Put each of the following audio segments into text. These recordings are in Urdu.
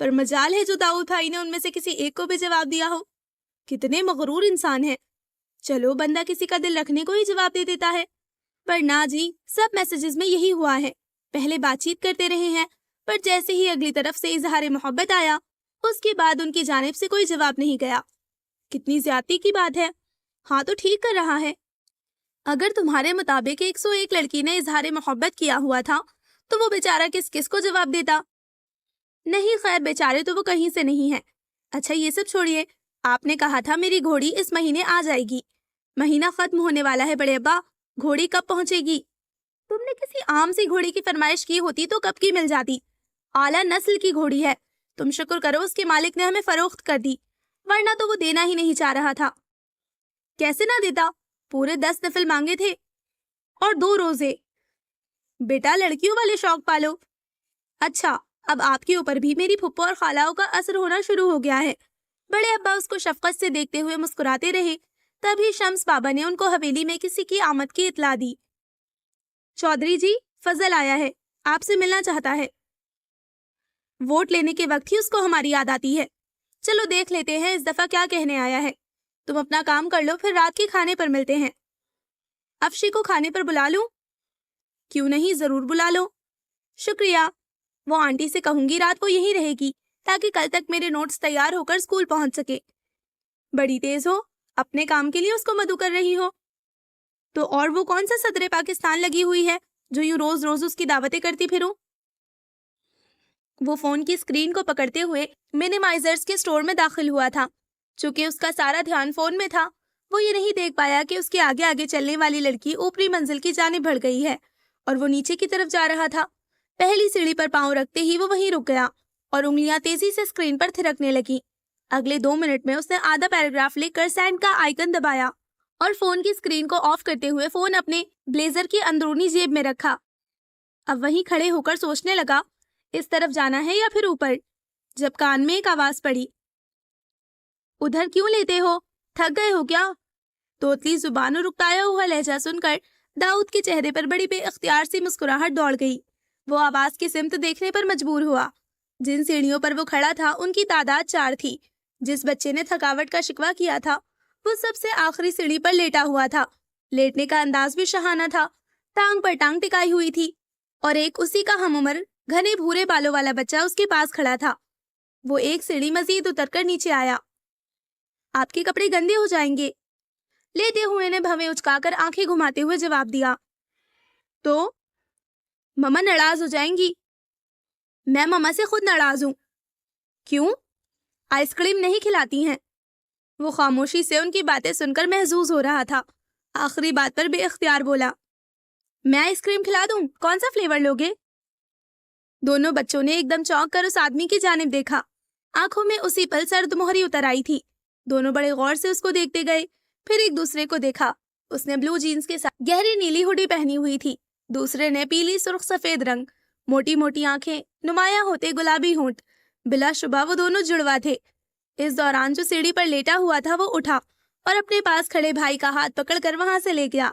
پر مجال ہے جو داؤد بھائی نے ان میں سے کسی ایک کو بھی جواب دیا ہو۔ کتنے مغرور انسان ہیں۔ چلو بندہ کسی کا دل رکھنے کو ہی جواب دے دیتا ہے، پر نہ جی، سب میسیجز میں یہی ہوا ہے۔ پہلے بات چیت کرتے رہے ہیں، پر جیسے ہی اگلی طرف سے اظہار محبت آیا، اس کے بعد ان کی جانب سے کوئی جواب نہیں گیا۔ کتنی زیادتی کی بات ہے۔ ہاں تو ٹھیک کر رہا ہے۔ اگر تمہارے مطابق 101 لڑکی نے اظہار محبت کیا ہوا تھا تو وہ بیچارہ کس کو جواب دیتا؟ نہیں خیر، بیچارے تو وہ کہیں سے نہیں ہیں۔ اچھا یہ سب چھوڑیے، آپ نے کہا تھا میری گھوڑی اس مہینے آ جائے گی۔ مہینہ ختم ہونے والا ہے بڑے ابا، گھوڑی کب پہنچے گی؟ تم نے کسی عام سی گھوڑی کی فرمائش کی ہوتی تو کب کی مل جاتی۔ اعلیٰ نسل کی گھوڑی ہے، تم شکر کرو اس کے مالک نے ہمیں فروخت کر دی، ورنہ تو وہ دینا ہی نہیں چاہ رہا تھا۔ کیسے نہ دیتا؟ پورے 10 نفل مانگے تھے اور 2 روزے۔ بیٹا لڑکیوں والے شوق پالو۔ اچھا، اب آپ کے اوپر بھی میری پھپھو اور خالاؤں کا اثر ہونا شروع ہو گیا ہے۔ بڑے ابا اس کو شفقت سے دیکھتے ہوئے مسکراتے رہے، تبھی شمس بابا نے ان کو حویلی میں کسی کی آمد کی اطلاع دی۔ چودھری جی، فضل آیا ہے، آپ سے ملنا چاہتا ہے۔ ووٹ لینے کے وقت ہی اس کو ہماری یاد آتی ہے۔ چلو دیکھ لیتے ہیں اس دفعہ کیا کہنے آیا ہے۔ تم اپنا کام کر لو، پھر رات کے کھانے پر ملتے ہیں۔ افشی کو کھانے پر بلا لوں؟ کیوں نہیں، ضرور بلا لو۔ شکریہ۔ وہ آنٹی سے کہوں گی رات کو یہیں رہے گی تاکہ کل تک میرے نوٹس تیار ہو کر اسکول پہنچ سکے۔ بڑی تیز ہو، اپنے کام کے لیے اس کو مدعو کر رہی ہو تو اور وہ کون سا صدر پاکستان لگی ہوئی ہے جو یوں روز روز اس کی دعوتیں کرتی پھروں؟ وہ فون کی اسکرین کو پکڑتے ہوئے منیمائزرز کے اسٹور میں داخل ہوا تھا۔ چونکہ اس کا سارا دھیان فون میں تھا، وہ یہ نہیں دیکھ پایا کہ اس کے آگے آگے چلنے والی لڑکی اوپری منزل کی جانب بڑھ گئی ہے اور وہ نیچے کی طرف جا رہا تھا۔ پہلی سیڑھی پر پاؤں رکھتے ہی وہ وہیں رک گیا اور انگلیاں تیزی سے اسکرین پر تھرکنے لگیں۔ اگلے 2 منٹ میں اس نے آدھا پیراگراف لکھ کر سینڈ کا آئیکن دبایا اور فون کی اسکرین کو آف کرتے ہوئے فون اپنے بلیزر کی اندرونی جیب میں رکھا۔ اب وہیں کھڑے ہو کر سوچنے لگا، اس طرف جانا ہے یا پھر اوپر، جب کان میں ایک آواز پڑی، ادھر کیوں لیتے ہو، تھک گئے ہو کیا؟ توتلی زبان اور رکتایا ہوا لہجہ سن کر داؤد کے چہرے پر بڑی بے اختیار سی مسکراہٹ دوڑ گئی۔ وہ آواز کی سمت دیکھنے پر مجبور ہوا۔ جن سیڑھیوں پر وہ کھڑا تھا ان کی تعداد 4 تھی۔ جس بچے نے تھکاوٹ کا شکوہ کیا تھا وہ سب سے آخری سیڑھی پر لیٹا ہوا تھا۔ لیٹنے کا انداز بھی شاہانہ تھا، ٹانگ پر ٹانگ ٹکائی ہوئی تھی، اور ایک اسی کا ہم عمر گھنے بھورے بالوں والا بچہ اس کے پاس کھڑا تھا۔ وہ ایک سیڑھی مزید اتر کر نیچے آیا۔ آپ کے کپڑے گندے ہو جائیں گے، لیتے ہوئے نے بھویں اچکا کر آنکھیں گھماتے ہوئے جواب دیا۔ تو مما ناراض ہو جائیں گی۔ میں مما سے خود ناراض ہوں۔ کیوں؟ آئس کریم نہیں کھلاتی ہیں۔ وہ خاموشی سے ان کی باتیں سن کر محظوظ ہو رہا تھا۔ آخری بات پر بے اختیار بولا، میں آئس کریم کھلا دوں، کون سا فلیور لوگے؟ دونوں بچوں نے ایک دم چونک کر اس آدمی کی جانب دیکھا۔ آنکھوں میں اسی پل سرد مہری اتر آئی تھی۔ دونوں بڑے غور سے اس کو دیکھتے گئے، پھر ایک دوسرے کو دیکھا۔ اس نے بلو جینز کے ساتھ گہری نیلی ہوڈی پہنی ہوئی تھی، دوسرے نے پیلی سرخ سفید رنگ، موٹی موٹی آنکھیں، نمایاں ہوتے گلابی ہونٹ۔ بلا شبہ وہ دونوں جڑوا تھے۔ اس دوران جو سیڑھی پر لیٹا ہوا تھا وہ اٹھا اور اپنے پاس کھڑے بھائی کا ہاتھ پکڑ کر وہاں سے لے گیا۔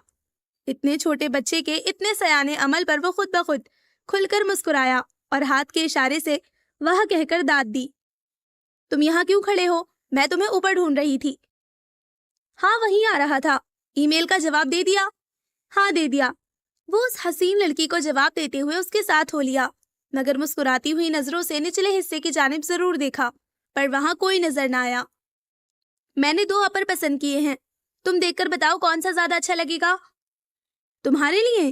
اتنے چھوٹے بچے کے اتنے سیانے عمل پر وہ خود بخود کھل کر مسکرایا اور ہاتھ کے اشارے سے وہ کہہ کر داد دی، تم یہاں کیوں کھڑے ہو؟ میں تمہیں اوپر ڈھونڈ رہی تھی۔ ہاں وہیں آ رہا تھا۔ ای میل کا جواب دے دیا؟ ہاں دے دیا۔ وہ اس حسین لڑکی کو جواب دیتے ہوئے اس کے ساتھ ہو لیا، مگر مسکراتی ہوئی نظروں سے نچلے حصے کی جانب ضرور دیکھا، پر وہاں کوئی نظر نہ آیا۔ میں نے 2 اپر پسند کیے ہیں، تم دیکھ کر بتاؤ کون سا زیادہ اچھا لگے گا۔ تمہارے لیے؟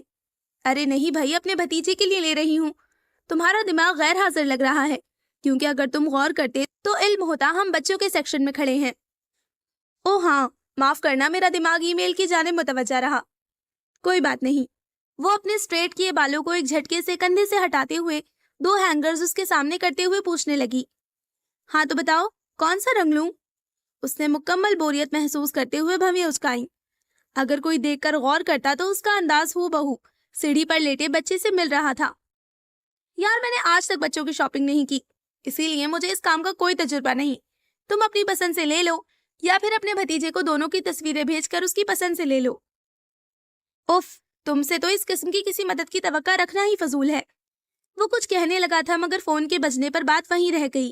ارے نہیں بھائی، اپنے بھتیجے کے لیے لے رہی ہوں۔ تمہارا دماغ غیر حاضر لگ رہا ہے، کیونکہ اگر تم غور کرتے تو علم ہوتا ہم بچوں کے سیکشن میں کھڑے ہیں۔ او ہاں، معاف کرنا، میرا دماغ ای میل کی جانب متوجہ رہا۔ کوئی بات نہیں۔ وہ اپنے اسٹریٹ کیے بالوں کو ایک جھٹکے سے کندھے سے ہٹاتے ہوئے 2 ہینگرز اس کے سامنے کرتے ہوئے پوچھنے لگی، ہاں تو بتاؤ کون سا رنگ لوں؟ اس نے مکمل بوریت محسوس کرتے ہوئے بھویں اچکائیں۔ اگر کوئی دیکھ کر غور کرتا تو اس کا انداز ہو بہو سیڑھی پر لیٹے بچے سے مل رہا تھا۔ یار میں نے آج تک بچوں کی شاپنگ نہیں کی، اسی لیے مجھے اس کام کا کوئی تجربہ نہیں۔ تم اپنی پسند سے لے لو یا پھر اپنے بھتیجے کو دونوں کی تصویریں بھیج کر اس کی پسند سے لے لو۔ اف، تم سے تو اس قسم کی کسی مدد کی توقع رکھنا ہی فضول ہے۔ وہ کچھ کہنے لگا تھا مگر فون کے بجنے پر بات وہیں رہ گئی۔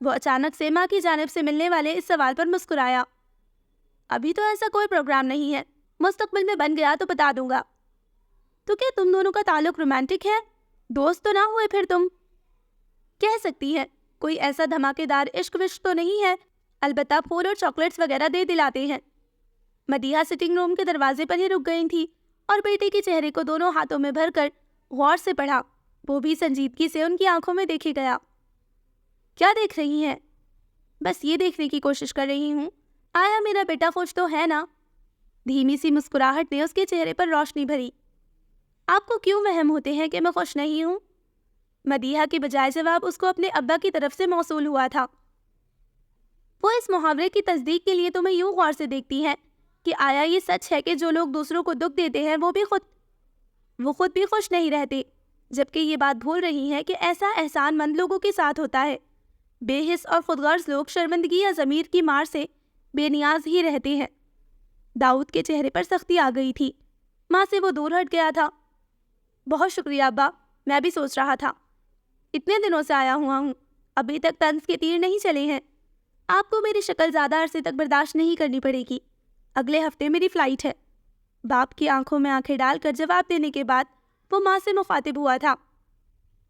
وہ اچانک سے ماں کی جانب سے ملنے والے اس سوال پر مسکرایا۔ ابھی تو ایسا کوئی پروگرام نہیں ہے، مستقبل میں بن گیا تو بتا دوں گا۔ تو کیا تم دونوں کا تعلق رومانٹک ہے؟ دوست تو نہ ہوئے پھر تم؟ کہہ سکتی ہے، کوئی ایسا دھماکے دار عشق وشق تو نہیں ہے، البتہ پھول اور چاکلیٹس وغیرہ دے دلاتے ہیں۔ مدیحہ سٹنگ روم کے دروازے پر ہی رک گئی تھی اور بیٹے کے چہرے کو دونوں ہاتھوں میں بھر کر غور سے پڑھا۔ وہ بھی سنجیدگی سے ان کی آنکھوں میں دیکھے گیا۔ کیا دیکھ رہی ہیں؟ بس یہ دیکھنے کی کوشش کر رہی ہوں، آیا میرا بیٹا خوش تو ہے نا؟ دھیمی سی مسکراہٹ نے اس کے چہرے پر روشنی بھری۔ آپ کو کیوں وہم ہوتے ہیں کہ میں خوش نہیں ہوں؟ مدیحہ کی بجائے جواب اس کو اپنے ابا کی طرف سے موصول ہوا تھا۔ وہ اس محاورے کی تصدیق کے لیے تمہیں یوں غور سے دیکھتی ہے کہ آیا یہ سچ ہے کہ جو لوگ دوسروں کو دکھ دیتے ہیں وہ خود بھی خوش نہیں رہتے، جبکہ یہ بات بھول رہی ہے کہ ایسا احسان مند لوگوں کے ساتھ ہوتا ہے۔ بے حس اور خودغرض لوگ شرمندگی یا ضمیر کی مار سے بے نیاز ہی رہتے ہیں۔ داؤد کے چہرے پر سختی آ گئی تھی۔ ماں سے وہ دور ہٹ گیا تھا۔ بہت شکریہ ابا، میں بھی سوچ رہا تھا، اتنے دنوں سے آیا ہوا ہوں، ابھی تک طنز کے تیر نہیں چلے ہیں۔ آپ کو میری شکل زیادہ عرصے تک برداشت نہیں کرنی پڑے گی، اگلے ہفتے میری فلائٹ ہے۔ باپ کی آنکھوں میں آنکھیں ڈال کر جواب دینے کے بعد وہ ماں سے مخاطب ہوا تھا۔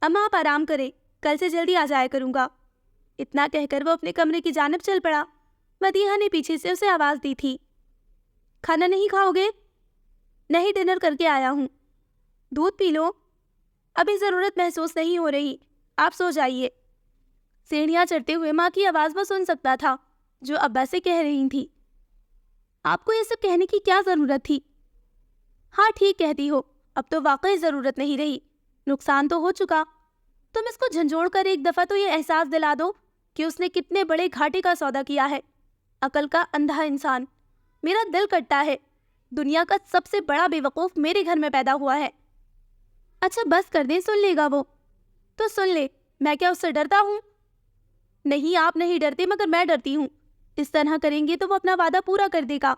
اماں آپ آرام کریں، کل سے جلدی آ جایا کروں گا۔ اتنا کہہ کر وہ اپنے کمرے کی جانب چل پڑا۔ مدیحہ نے پیچھے سے اسے آواز دی تھی، کھانا نہیں کھاؤ گے؟ نہیں، ڈنر کر کے آیا ہوں۔ دودھ پی لو، ابھی ضرورت محسوس نہیں ہو رہی، آپ سو جائیے۔ سیڑھیاں چڑھتے ہوئے ماں کی آواز وہ سن سکتا تھا جو ابا سے کہہ رہی تھی، آپ کو یہ سب کہنے کی کیا ضرورت تھی؟ ہاں ٹھیک کہتی ہو، اب تو واقعی ضرورت نہیں رہی، نقصان تو ہو چکا۔ تم اس کو جھنجھوڑ کر ایک دفعہ تو یہ احساس دلا دو کہ اس نے کتنے بڑے گھاٹے کا سودا کیا ہے۔ عقل کا اندھا انسان، میرا دل کٹتا ہے، دنیا کا سب سے بڑا بے وقوف میرے گھر میں پیدا ہوا ہے۔ اچھا بس کر دیں، سن لے گا وہ تو سن لے، میں کیا اس سے ڈرتا ہوں؟ نہیں، آپ نہیں ڈرتے، مگر میں ڈرتی ہوں۔ اس طرح کریں گے تو وہ اپنا وعدہ پورا کر دے گا،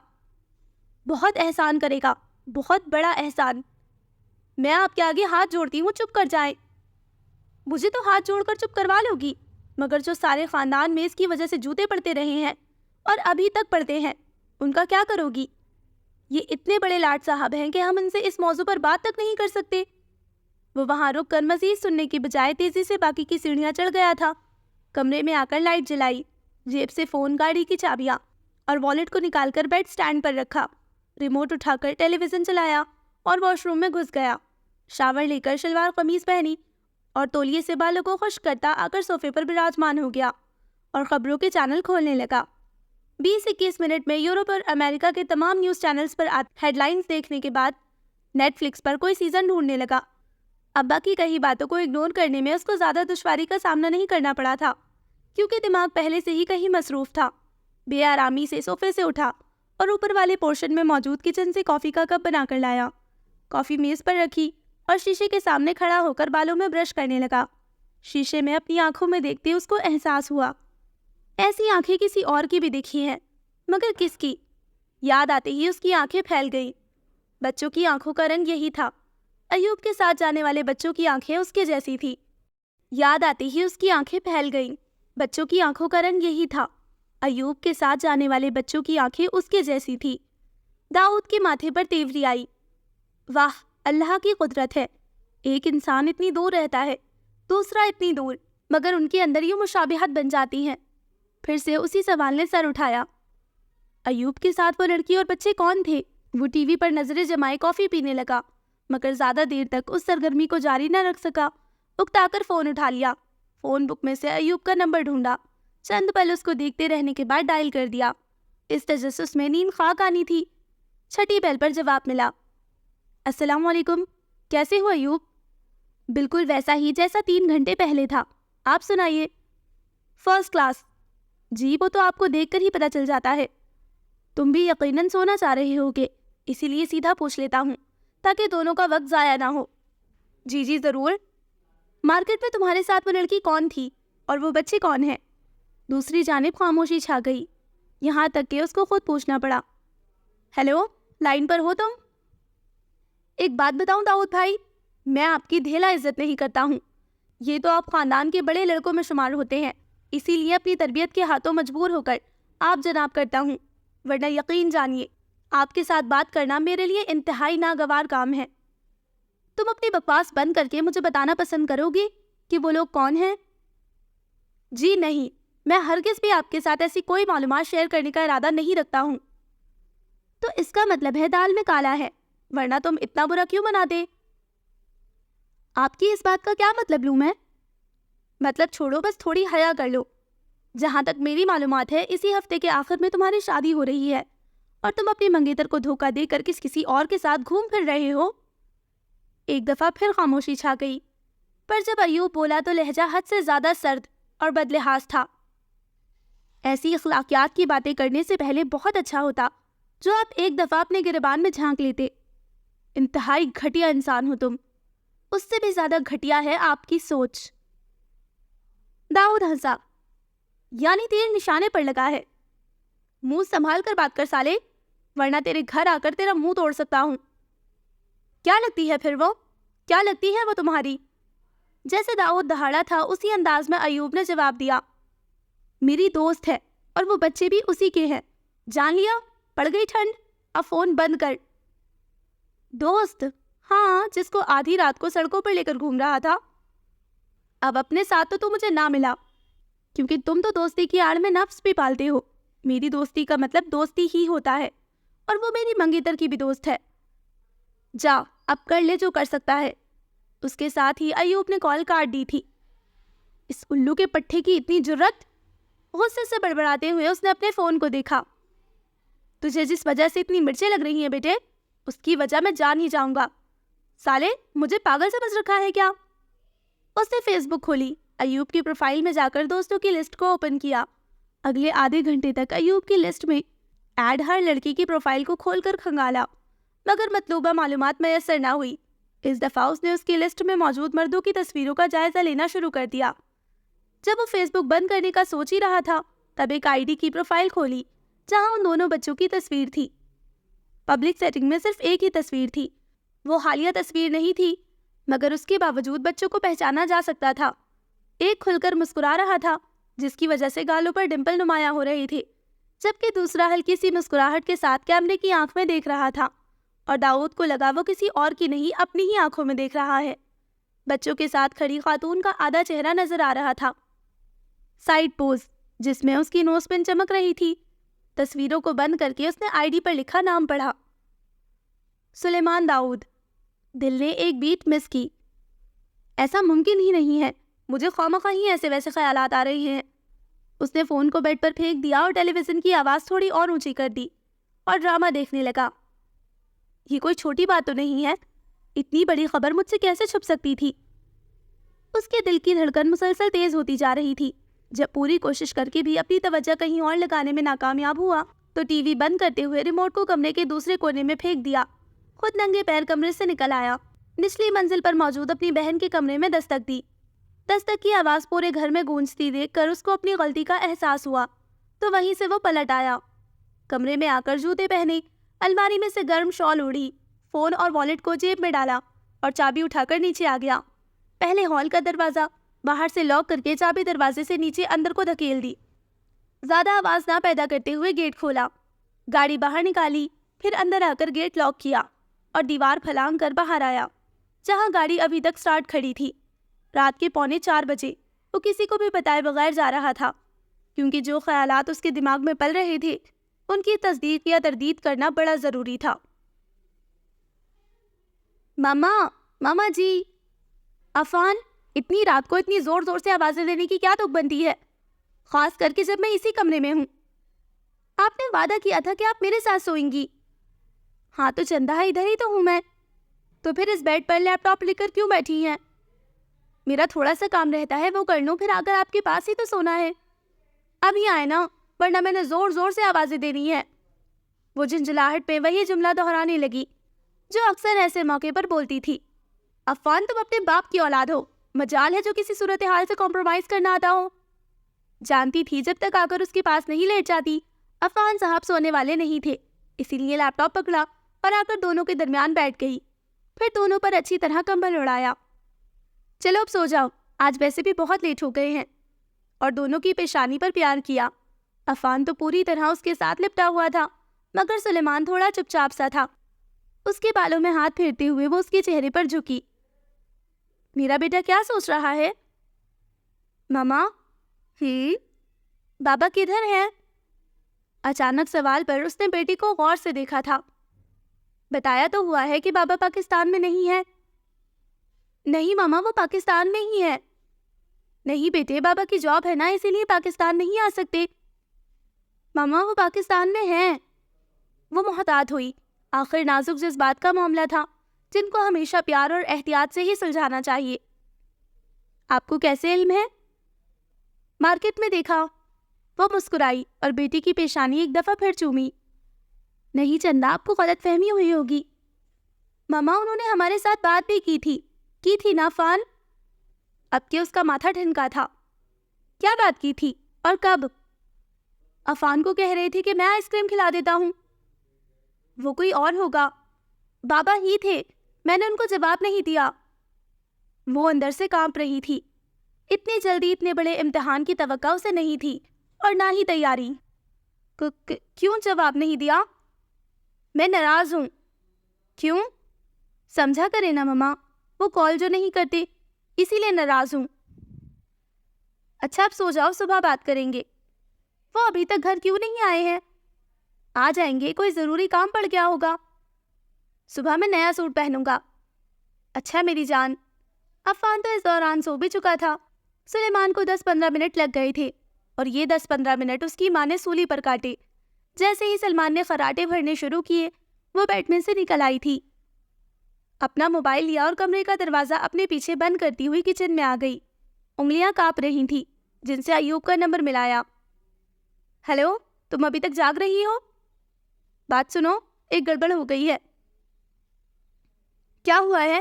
بہت احسان کرے گا، بہت بڑا احسان۔ میں آپ کے آگے ہاتھ جوڑتی ہوں، چپ کر جائیں۔ مجھے تو ہاتھ جوڑ کر چپ کروا لو گی، مگر جو سارے خاندان میں اس کی وجہ سے جوتے پڑتے رہے ہیں اور ابھی تک پڑتے ہیں، ان کا کیا کرو گی؟ یہ اتنے بڑے لاٹ صاحب ہیں کہ ہم ان سے اس موضوع پر بات تک نہیں کر سکتے۔ وہ وہاں رک کر مزید سننے کی بجائے تیزی سے باقی کی سیڑھیاں چڑھ گیا تھا۔ کمرے میں آ کر لائٹ جلائی، جیب سے فون، گاڑی کی چابیاں اور والیٹ کو نکال کر بیڈ سٹینڈ پر رکھا، ریموٹ اٹھا کر ٹیلی ویژن چلایا اور واش روم میں گھس گیا۔ شاور لے کر شلوار قمیض پہنی اور تولیے سے بالوں کو خشک کرتا آ کر صوفے پر براجمان ہو گیا اور خبروں کے چینل کھولنے لگا۔ 20-21 منٹ میں یورپ اور امریکہ کے تمام نیوز چینلز پر ہیڈ لائنز دیکھنے کے بعد نیٹ فلکس پر کوئی سیزن ڈھونڈنے لگا۔ ابا کی کئی باتوں کو اگنور کرنے میں اس کو زیادہ دشواری کا سامنا نہیں کرنا پڑا تھا، کیونکہ دماغ پہلے سے ہی کہیں مصروف تھا۔ بے آرامی سے صوفے سے اٹھا اور اوپر والے پورشن میں موجود کچن سے کافی کا کپ بنا کر لایا، کافی میز پر رکھی اور شیشے کے سامنے کھڑا ہو کر بالوں میں برش کرنے لگا۔ شیشے میں اپنی آنکھوں میں دیکھتے اس کو احساس ہوا، ایسی آنکھیں کسی اور کی بھی دیکھی ہیں، مگر کس کی؟ یاد آتے ہی اس کی آنکھیں پھیل گئیں۔ بچوں کی آنکھوں کا رنگ یہی تھا، ایوب کے ساتھ جانے والے بچوں کی آنکھیں اس کے جیسی تھی۔ یاد آتے ہی اس کی آنکھیں پھیل گئیں۔ بچوں کی آنکھوں کا رنگ یہی تھا، ایوب کے ساتھ جانے والے بچوں کی آنکھیں اس کے جیسی تھی۔ داؤد کے ماتھے پر تیوری آئی۔ واہ، اللہ کی قدرت ہے، ایک انسان اتنی دور رہتا ہے، دوسرا اتنی دور، مگر ان کے اندر یہ مشابہت بن جاتی ہے۔ پھر سے اسی سوال نے سر اٹھایا۔ ایوب کے ساتھ وہ لڑکی اور بچے کون تھے؟ وہ ٹی وی پر نظریں جمائے کافی پینے لگا، مگر زیادہ دیر تک اس سرگرمی کو جاری نہ رکھ سکا۔ اکتا کر فون اٹھا لیا، فون بک میں سے ایوب کا نمبر ڈھونڈا، چند پل اس کو دیکھتے رہنے کے بعد ڈائل کر دیا۔ اس تجسس میں نیند خاک آنی تھی۔ چھٹی بیل پر جواب ملا، السلام علیکم، کیسے ہو ایوب؟ بالکل ویسا ہی جیسا 3 گھنٹے پہلے تھا، آپ سنائیے؟ First class. جی وہ تو آپ کو دیکھ کر ہی پتہ چل جاتا ہے۔ تم بھی یقیناً سونا چاہ رہے ہوگے، اسی لیے سیدھا پوچھ لیتا ہوں تاکہ دونوں کا وقت ضائع نہ ہو۔ جی جی ضرور۔ مارکیٹ میں تمہارے ساتھ وہ لڑکی کون تھی اور وہ بچے کون ہیں؟ دوسری جانب خاموشی چھا گئی، یہاں تک کہ اس کو خود پوچھنا پڑا۔ ہیلو، لائن پر ہو تم؟ ایک بات بتاؤں داؤد بھائی، میں آپ کی دھیلا عزت نہیں کرتا ہوں، یہ تو آپ خاندان کے بڑے لڑکوں میں شمار ہوتے ہیں، اسی لیے اپنی تربیت کے ہاتھوں مجبور ہو کر آپ جناب کرتا ہوں، ورنہ یقین جانیے آپ کے ساتھ بات کرنا میرے لیے انتہائی ناگوار کام ہے۔ تم اپنی بکواس بند کر کے مجھے بتانا پسند کرو گی کہ وہ لوگ کون ہیں؟ جی نہیں، میں ہرگز بھی آپ کے ساتھ ایسی کوئی معلومات شیئر کرنے کا ارادہ نہیں رکھتا ہوں۔ تو اس کا مطلب ہے دال میں کالا ہے، ورنہ تم اتنا برا کیوں بناتے؟ آپ کی اس بات کا کیا مطلب لوں میں؟ مطلب چھوڑو، بس تھوڑی حیا کر لو۔ جہاں تک میری معلومات ہے اسی ہفتے کے آخر میں تمہاری شادی ہو رہی ہے اور تم اپنی منگیتر کو دھوکہ دے کر کسی اور کے ساتھ گھوم پھر رہے ہو۔ ایک دفعہ پھر خاموشی چھا گئی، پر جب ایوب بولا تو لہجہ حد سے زیادہ سرد اور بدلحاظ تھا۔ ایسی اخلاقیات کی باتیں کرنے سے پہلے بہت اچھا ہوتا جو آپ ایک دفعہ اپنے گریبان میں جھانک لیتے۔ انتہائی گھٹیا انسان ہو تم، اس سے بھی زیادہ گھٹیا ہے آپ کی سوچ۔ داؤد ہنسا، یعنی تیر نشانے پر لگا ہے؟ منہ سنبھال کر بات کر سالے، ورنہ تیرے گھر آ کر تیرا منہ توڑ سکتا ہوں۔ کیا لگتی ہے پھر وہ؟ کیا لگتی ہے وہ تمہاری؟ جیسے داؤد دہاڑا تھا اسی انداز میں ایوب نے جواب دیا، میری دوست ہے اور وہ بچے بھی اسی کے ہیں۔ جان لیا؟ پڑ گئی ٹھنڈ؟ اب فون بند کر۔ دوست؟ ہاں، جس کو آدھی رات کو سڑکوں پر لے کر گھوم رہا تھا۔ اب اپنے ساتھ تو مجھے نہ ملا، کیونکہ تم تو دوستی کی آڑ میں نفس بھی پالتے ہو۔ میری دوستی کا مطلب دوستی ہی ہوتا ہے، اور وہ میری منگیتر کی بھی دوست ہے۔ جا، اب کر لے جو کر سکتا ہے۔ اس کے ساتھ ہی ایوب نے کال کاٹ دی تھی۔ اس الو کے پٹھے کی اتنی جرت! غصے سے بڑبڑاتے ہوئے اس نے اپنے فون کو دیکھا۔ تجھے جس وجہ سے اتنی مرچیں لگ رہی ہیں بیٹے، اس کی وجہ میں جان ہی جاؤں گا۔ سالے، مجھے پاگل سمجھ رکھا ہے کیا؟ اس نے فیس بک کھولی، ایوب کی پروفائل میں جا کر دوستوں کی لسٹ کو اوپن کیا۔ اگلے آدھے گھنٹے تک ایوب کی لسٹ میں ایڈ ہر لڑکی کی پروفائل کو کھول کر کھنگالا، مگر مطلوبہ معلومات میسر نہ ہوئی۔ اس دفعہ اس نے اس کی لسٹ میں موجود مردوں کی تصویروں کا جائزہ لینا شروع کر دیا۔ جب وہ فیس بک بند کرنے کا سوچ ہی رہا تھا، تب ایک آئی ڈی کی پروفائل کھولی جہاں ان دونوں بچوں کی تصویر تھی۔ پبلک سیٹنگ میں صرف ایک ہی تصویر تھی۔ وہ حالیہ تصویر نہیں تھی، مگر اس کے باوجود بچوں کو پہچانا جا سکتا تھا۔ ایک کھل کر مسکرا رہا تھا، جس کی وجہ سے گالوں پر ڈمپل نمایاں ہو رہے تھے، جبکہ دوسرا ہلکی سی مسکراہٹ کے ساتھ کیمرے کی آنکھ میں دیکھ رہا تھا، اور داؤد کو لگا وہ کسی اور کی نہیں اپنی ہی آنکھوں میں دیکھ رہا ہے۔ بچوں کے ساتھ کھڑی خاتون کا آدھا چہرہ نظر آ رہا تھا، سائیڈ پوز جس میں اس کی نوز پن چمک رہی تھی۔ تصویروں کو بند کر کے اس نے آئی ڈی پر لکھا نام پڑھا، سلیمان داؤد۔ دل نے ایک بیٹ مس کی۔ ایسا ممکن ہی نہیں ہے، مجھے خواہ ہی ایسے ویسے خیالات آ رہے ہیں۔ اس نے فون کو بیڈ پر پھینک دیا اور ٹیلی ویژن کی آواز تھوڑی اور اونچی کر دی اور ڈرامہ دیکھنے لگا۔ یہ کوئی چھوٹی بات تو نہیں ہے، اتنی بڑی خبر مجھ سے کیسے چھپ سکتی تھی؟ اس کے دل کی دھڑکن مسلسل تیز ہوتی جا رہی تھی۔ جب پوری کوشش کر کے بھی اپنی توجہ کہیں اور لگانے میں ناکامیاب ہوا تو ٹی وی بند کرتے ہوئے ریموٹ کو کمرے کے دوسرے کونے میں پھینک دیا۔ خود ننگے پیر کمرے سے نکل آیا، نچلی منزل پر موجود اپنی بہن کے کمرے میں دستک دی۔ دستک کی آواز پورے گھر میں گونجتی دیکھ کر اس کو اپنی غلطی کا احساس ہوا، تو وہیں سے وہ پلٹ آیا۔ کمرے میں آ کر جوتے پہنے، الماری میں سے گرم شال اوڑھی، فون اور والیٹ کو جیب میں ڈالا اور چابی اٹھا کر نیچے آ گیا۔ پہلے ہال کا دروازہ باہر سے لاک کر کے چابی دروازے سے نیچے اندر کو دھکیل دی۔ زیادہ آواز نہ پیدا کرتے ہوئے گیٹ کھولا، گاڑی باہر نکالی، پھر اندر آ کر گیٹ لاک کیا اور دیوار پھلانگ کر باہر آیا، جہاں گاڑی ابھی تک سٹارٹ کھڑی تھی۔ رات کے 3:45 بجے وہ کسی کو بھی بتائے بغیر جا رہا تھا، کیونکہ جو خیالات اس کے دماغ میں پل رہے تھے ان کی تصدیق یا تردید کرنا بڑا ضروری تھا۔ ماما جی، عفان، اتنی رات کو اتنی زور زور سے آوازیں دینے کی کیا تک بنتی ہے، خاص کر کے جب میں اسی کمرے میں ہوں؟ آپ نے وعدہ کیا تھا کہ آپ میرے ساتھ سوئیں گی۔ ہاں تو چندہ ادھر ہی تو ہوں میں، تو پھر اس بیڈ پر لیپ ٹاپ لے کر کیوں بیٹھی ہیں؟ میرا تھوڑا سا کام رہتا ہے وہ کر لوں، پھر آ کر آپ کے پاس ہی تو سونا ہے۔ اب ہی آئے نا، ورنہ میں نے زور زور سے آوازیں دینی ہے۔ وہ جھنجھلاہٹ میں وہی جملہ دہرانے لگی جو اکثر ایسے موقع پر بولتی تھی۔ عفان، تم اپنے باپ کی اولاد ہو، مجال ہے جو کسی صورتحال سے کمپرومائز کرنا آتا ہو۔ جانتی تھی جب تک آ کر اس کے پاس نہیں لیٹ جاتی عفان صاحب سونے والے نہیں تھے، اسی لیے لیپ ٹاپ پکڑا اور آ کر دونوں کے درمیان بیٹھ گئی، پھر دونوں پر اچھی طرح کمبل اڑایا۔ چلو اب سو جاؤ، آج ویسے بھی بہت لیٹ ہو گئے ہیں۔ اور دونوں کی پیشانی پر پیار کیا۔ عفان تو پوری طرح اس کے ساتھ لپٹا ہوا تھا، مگر سلیمان تھوڑا چپ چاپ سا تھا۔ اس کے بالوں میں ہاتھ پھیرتے ہوئے وہ اس کے چہرے پر جھکی۔ میرا بیٹا کیا سوچ رہا ہے؟ ماما، بابا کدھر ہے؟ اچانک سوال پر اس نے بیٹی کو غور سے دیکھا تھا۔ بتایا تو ہوا ہے کہ بابا پاکستان میں نہیں ہے۔ نہیں ماما، وہ پاکستان میں ہی ہے۔ نہیں بیٹے، بابا کی جاب ہے نا، اسی لیے پاکستان نہیں آ سکتے۔ ماما، وہ پاکستان میں ہیں۔ وہ محتاط ہوئی۔ آخر نازک جذبات کا معاملہ تھا جن کو ہمیشہ پیار اور احتیاط سے ہی سلجھانا چاہیے۔ آپ کو کیسے علم ہے؟ مارکیٹ میں دیکھا۔ وہ مسکرائی اور بیٹی کی پیشانی ایک دفعہ پھر چومی۔ نہیں چندا، آپ کو غلط فہمی ہوئی ہوگی۔ ماما، انہوں نے ہمارے ساتھ بات بھی کی تھی نا عفان؟ اب کہ اس کا ماتھا ٹھنکا تھا۔ کیا بات کی تھی اور کب؟ عفان کو کہہ رہے تھے کہ میں آئس کریم کھلا دیتا ہوں۔ وہ کوئی اور ہوگا، بابا ہی تھے، میں نے ان کو جواب نہیں دیا۔ وہ اندر سے کانپ رہی تھی۔ اتنی جلدی اتنے بڑے امتحان کی توقع اسے نہیں تھی اور نہ ہی تیاری۔ کیوں جواب نہیں دیا؟ میں ناراض ہوں۔ کیوں؟ سمجھا کرے نا ماما، وہ کال جو نہیں کرتے اسی لیے ناراض ہوں۔ اچھا اب سو جاؤ، صبح بات کریں گے۔ وہ ابھی تک گھر کیوں نہیں آئے ہیں؟ آ جائیں گے، کوئی ضروری کام پڑ گیا ہوگا۔ صبح میں نیا سوٹ پہنوں گا۔ اچھا میری جان۔ عفان تو اس دوران سو بھی چکا تھا۔ سلیمان کو 10-15 منٹ لگ گئے تھے اور یہ 10-15 منٹ اس کی ماں نے سولی پر کاٹے۔ جیسے ہی سلمان نے خراٹے بھرنے شروع کیے، وہ بیڈ میں سے نکل آئی تھی۔ اپنا موبائل لیا اور کمرے کا دروازہ اپنے پیچھے بند کرتی ہوئی کچن میں آ گئی۔ انگلیاں کانپ رہی تھیں، جن سے ایوب کا نمبر ملایا۔ ہیلو، تم ابھی تک جاگ رہی ہو؟ بات سنو، ایک گڑبڑ ہو گئی ہے۔ کیا ہوا ہے؟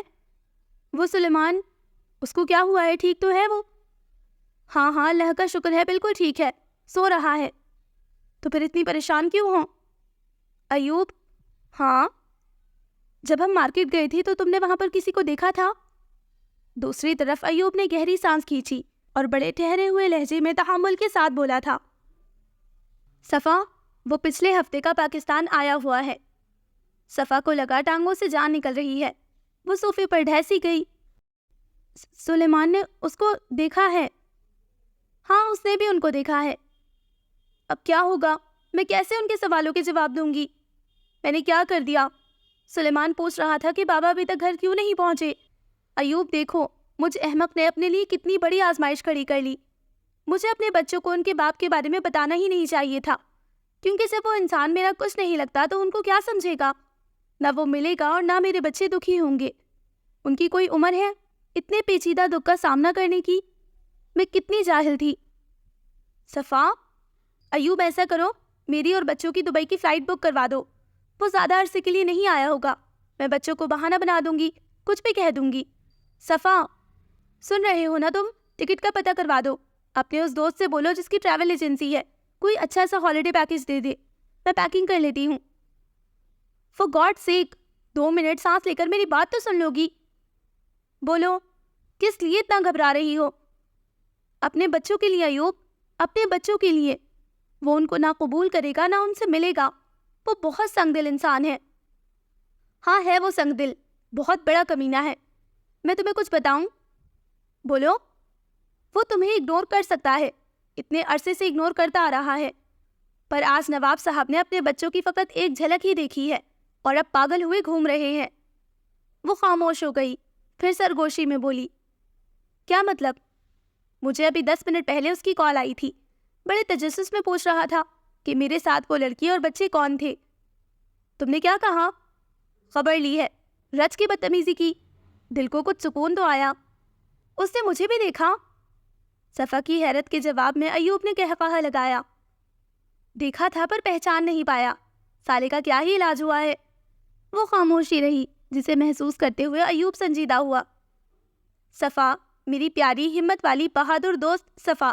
وہ سلیمان، اس کو کیا ہوا ہے؟ ٹھیک تو ہے وہ؟ ہاں اللہ کا شکر ہے، بالکل ٹھیک ہے، سو رہا ہے۔ تو پھر اتنی پریشان کیوں ہو؟ ایوب، ہاں، جب ہم مارکیٹ گئے تھے تو تم نے وہاں پر کسی کو دیکھا تھا؟ دوسری طرف ایوب نے گہری سانس کھینچی اور بڑے ٹھہرے ہوئے لہجے میں تحمل کے ساتھ بولا تھا، صفا، وہ پچھلے ہفتے کا پاکستان آیا ہوا ہے۔ صفا کو لگا ٹانگوں سے جان نکل رہی ہے۔ وہ صوفے پر ڈھیسی گئی۔ سلیمان نے اس کو دیکھا ہے؟ ہاں، اس نے بھی ان کو دیکھا ہے۔ اب کیا ہوگا؟ میں کیسے ان کے سوالوں کے جواب دوں گی؟ میں نے کیا کر دیا؟ سلیمان پوچھ رہا تھا کہ بابا ابھی تک گھر کیوں نہیں پہنچے۔ ایوب دیکھو، مجھ احمق نے اپنے لیے کتنی بڑی آزمائش کھڑی کر لی۔ مجھے اپنے بچوں کو ان کے باپ کے بارے میں بتانا ہی نہیں چاہیے تھا، کیونکہ جب وہ انسان میرا کچھ نہیں لگتا تو ان کو کیا سمجھے گا؟ نہ وہ ملے گا اور نہ میرے بچے دکھی ہوں گے۔ ان کی کوئی عمر ہے اتنے پیچیدہ دکھ کا سامنا کرنے کی؟ میں کتنی جاہل تھی۔ صفا، ایوب ایسا کرو، میری اور بچوں کی دبئی کی فلائٹ بک کروا دو۔ وہ زیادہ عرصے کے لیے نہیں آیا ہوگا، میں بچوں کو بہانہ بنا دوں گی، کچھ بھی کہہ دوں گی۔ صفا، سن رہے ہو نا تم؟ ٹکٹ کا پتہ کروا دو۔ اپنے اس دوست سے بولو جس کی ٹریول ایجنسی ہے، کوئی اچھا سا ہالیڈے پیکیج دے دے، میں پیکنگ کر لیتی ہوں۔ فور گاڈ سیک، 2 منٹ سانس لے کر میری بات تو سن لو گی۔ بولو، کس لیے اتنا گھبرا رہی ہو؟ اپنے بچوں کے لیے ایوب، اپنے بچوں کے لیے۔ وہ ان کو نہ قبول کرے گا نہ ان سے ملے گا۔ وہ بہت سنگ دل انسان ہے۔ ہاں ہے وہ سنگ دل، بہت بڑا کمینہ ہے۔ میں تمہیں کچھ بتاؤں؟ بولو۔ وہ تمہیں اگنور کر سکتا ہے، اتنے عرصے سے اگنور کرتا آ رہا ہے، پر آج نواب صاحب نے اپنے بچوں کی فقط ایک جھلک ہی دیکھی ہے اور اب پاگل ہوئے گھوم رہے ہیں۔ وہ خاموش ہو گئی، پھر سرگوشی میں بولی، کیا مطلب؟ مجھے ابھی 10 منٹ پہلے اس کی کال آئی تھی، بڑے تجسس میں پوچھ رہا تھا کہ میرے ساتھ وہ لڑکی اور بچے کون تھے۔ تم نے کیا کہا؟ خبر لی ہے، رج کی بدتمیزی کی، دل کو کچھ سکون تو آیا۔ اس نے مجھے بھی دیکھا؟ صفا کی حیرت کے جواب میں ایوب نے قہقہہ لگایا، دیکھا تھا پر پہچان نہیں پایا، سالے کا کیا ہی علاج ہوا ہے۔ وہ خاموشی رہی، جسے محسوس کرتے ہوئے ایوب سنجیدہ ہوا۔ صفا، میری پیاری ہمت والی بہادر دوست صفا،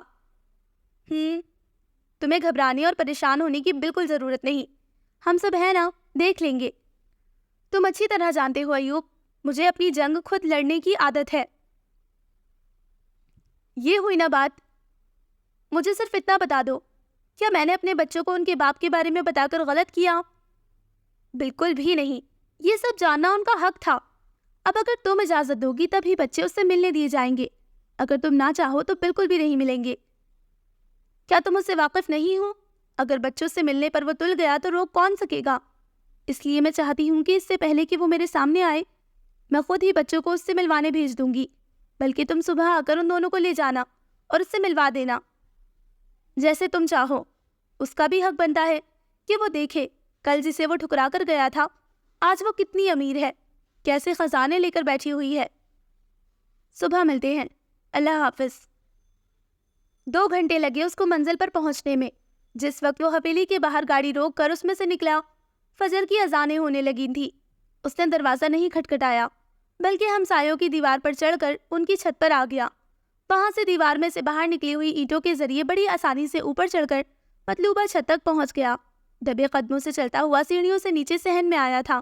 تمہیں گھبرانے اور پریشان ہونے کی بالکل ضرورت نہیں، ہم سب ہیں نا، دیکھ لیں گے۔ تم اچھی طرح جانتے ہو ایوب، مجھے اپنی جنگ خود لڑنے کی عادت ہے۔ یہ ہوئی نا بات۔ مجھے صرف اتنا بتا دو، کیا میں نے اپنے بچوں کو ان کے باپ کے بارے میں بتا کر غلط کیا؟ بالکل بھی نہیں، یہ سب جاننا ان کا حق تھا۔ اب اگر تم اجازت دو گی تبھی بچے اس سے ملنے دیے جائیں گے، اگر تم نہ چاہو تو بالکل بھی نہیں ملیں گے۔ کیا تم اس سے واقف نہیں ہو؟ اگر بچوں سے ملنے پر وہ تل گیا تو روک کون سکے گا؟ اس لیے میں چاہتی ہوں کہ اس سے پہلے کہ وہ میرے سامنے آئے میں خود ہی بچوں کو اس سے ملوانے بھیج دوں گی، بلکہ تم صبح آ کر ان دونوں کو لے جانا اور اس سے ملوا دینا۔ جیسے تم چاہو، اس کا بھی حق بنتا ہے کہ وہ دیکھے کل جسے وہ ٹھکرا کر گیا تھا آج وہ کتنی امیر ہے، کیسے خزانے لے کر بیٹھی ہوئی ہے۔ صبح ملتے ہیں، اللہ حافظ۔ 2 گھنٹے لگے اس کو منزل پر پہنچنے میں۔ جس وقت وہ حویلی کے باہر گاڑی روک کر اس میں سے نکلا، فجر کی اذانیں ہونے لگی تھی۔ اس نے دروازہ نہیں کھٹکھٹایا بلکہ ہمسایوں کی دیوار پر چڑھ کر ان کی چھت پر آ گیا۔ وہاں سے دیوار میں سے باہر نکلی ہوئی اینٹوں کے ذریعے بڑی آسانی سے اوپر چڑھ کر مطلوبہ چھت تک پہنچ گیا۔ دبے قدموں سے چلتا ہوا سیڑھیوں سے نیچے صحن میں آیا تھا۔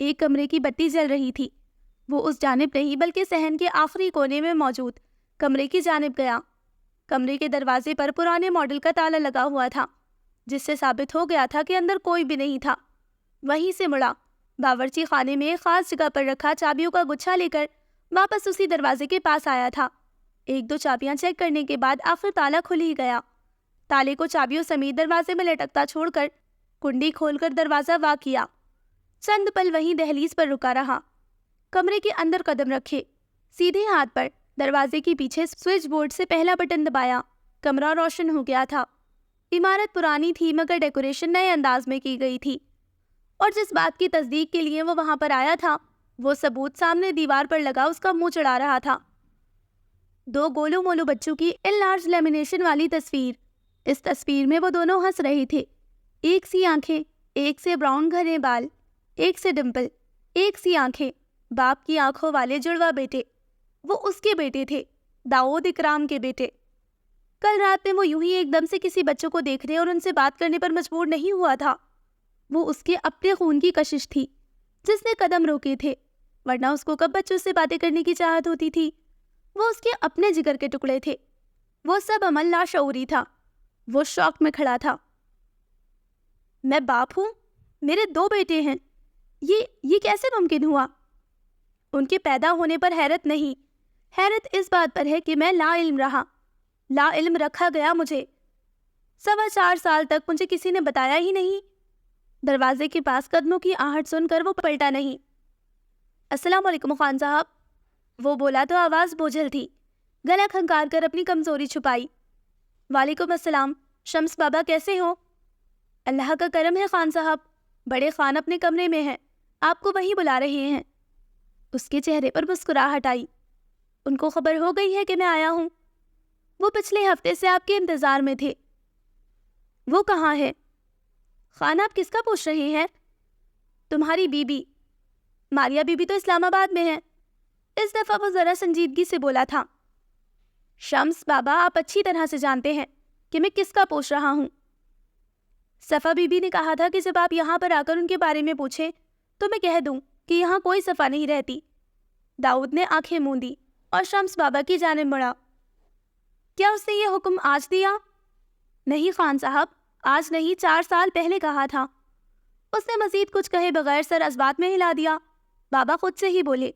ایک کمرے کی بتی جل رہی تھی۔ وہ اس جانب نہیں بلکہ صحن کے آخری کونے میں موجود کمرے کی جانب گیا۔ کمرے کے دروازے پر پرانے ماڈل کا تالا لگا ہوا تھا، جس سے ثابت ہو گیا تھا کہ اندر کوئی بھی نہیں تھا۔ وہیں سے مڑا، باورچی خانے میں ایک خاص جگہ پر رکھا چابیوں کا گچھا لے کر واپس اسی دروازے کے پاس آیا تھا۔ 1-2 چابیاں چیک کرنے کے بعد آخر تالا کھل ہی گیا۔ تالے کو چابیوں سمیت دروازے میں لٹکتا چھوڑ کر کنڈی کھول کر دروازہ وا کیا۔ چند پل وہیں دہلیز پر رکا رہا۔ کمرے کے اندر قدم رکھے، سیدھے ہاتھ پر دروازے کے پیچھے سوئچ بورڈ سے پہلا بٹن دبایا۔ کمرہ روشن ہو گیا تھا۔ عمارت پرانی تھی مگر ڈیکوریشن نئے انداز میں کی گئی تھی، اور جس بات کی تصدیق کے لیے وہ وہاں پر آیا تھا وہ ثبوت سامنے دیوار پر لگا اس کا منہ چڑھا رہا تھا۔ 2 گولو مولو بچوں کی لارج لیمینیشن والی تصویر۔ اس تصویر میں وہ دونوں ہنس رہے تھے۔ ایک سی آنکھیں، ایک سے براؤن گھنے بال، ایک سے ڈمپل، ایک سی آنکھیں، باپ کی آنکھوں والے جڑوا بیٹے۔ وہ اس کے بیٹے تھے، داؤد اکرام کے بیٹے۔ کل رات میں وہ یوں ہی ایک دم سے کسی بچوں کو دیکھنے اور ان سے بات کرنے پر مجبور نہیں ہوا تھا۔ وہ اس کے اپنے خون کی کشش تھی جس نے قدم روکے تھے، ورنہ اس کو کب بچوں سے باتیں کرنے کی چاہت ہوتی تھی۔ وہ اس کے اپنے جگر کے ٹکڑے تھے۔ وہ سب عمل لاشعوری تھا۔ وہ شوق میں کھڑا تھا۔ میں باپ ہوں، میرے 2 بیٹے ہیں، یہ کیسے ممکن ہوا؟ ان کے پیدا ہونے پر حیرت نہیں، حیرت اس بات پر ہے کہ میں لا علم رہا، لا علم رکھا گیا مجھے۔ 4.25 سال تک مجھے کسی نے بتایا ہی نہیں۔ دروازے کے پاس قدموں کی آہٹ سن کر وہ پلٹا نہیں۔ السلام علیکم خان صاحب، وہ بولا تو آواز بوجھل تھی۔ گلا کھنکار کر اپنی کمزوری چھپائی۔ وعلیکم السلام، شمس بابا کیسے ہو؟ اللہ کا کرم ہے خان صاحب، بڑے خان اپنے کمرے میں ہیں، آپ کو وہیں بلا رہے ہیں۔ اس کے چہرے پر مسکراہٹ آئی۔ ان کو خبر ہو گئی ہے کہ میں آیا ہوں؟ وہ پچھلے ہفتے سے آپ کے انتظار میں تھے۔ وہ کہاں ہے؟ خان آپ کس کا پوچھ رہے ہیں؟ تمہاری بی بی ماریا بی بی تو اسلام آباد میں ہے۔ اس دفعہ وہ ذرا سنجیدگی سے بولا تھا۔ شمس بابا، آپ اچھی طرح سے جانتے ہیں کہ میں کس کا پوچھ رہا ہوں۔ صفا بی بی نے کہا تھا کہ جب آپ یہاں پر آ کر ان کے بارے میں پوچھیں تو میں کہہ دوں کہ یہاں کوئی صفا نہیں رہتی۔ داؤد نے آنکھیں موندی اور شمس بابا کی جانب مڑا۔ کیا اس نے یہ حکم آج دیا؟ نہیں خان صاحب، آج نہیں، 4 سال پہلے کہا تھا۔ اس نے مزید کچھ کہے بغیر سر اسبات میں ہلا دیا۔ بابا خود سے ہی بولے،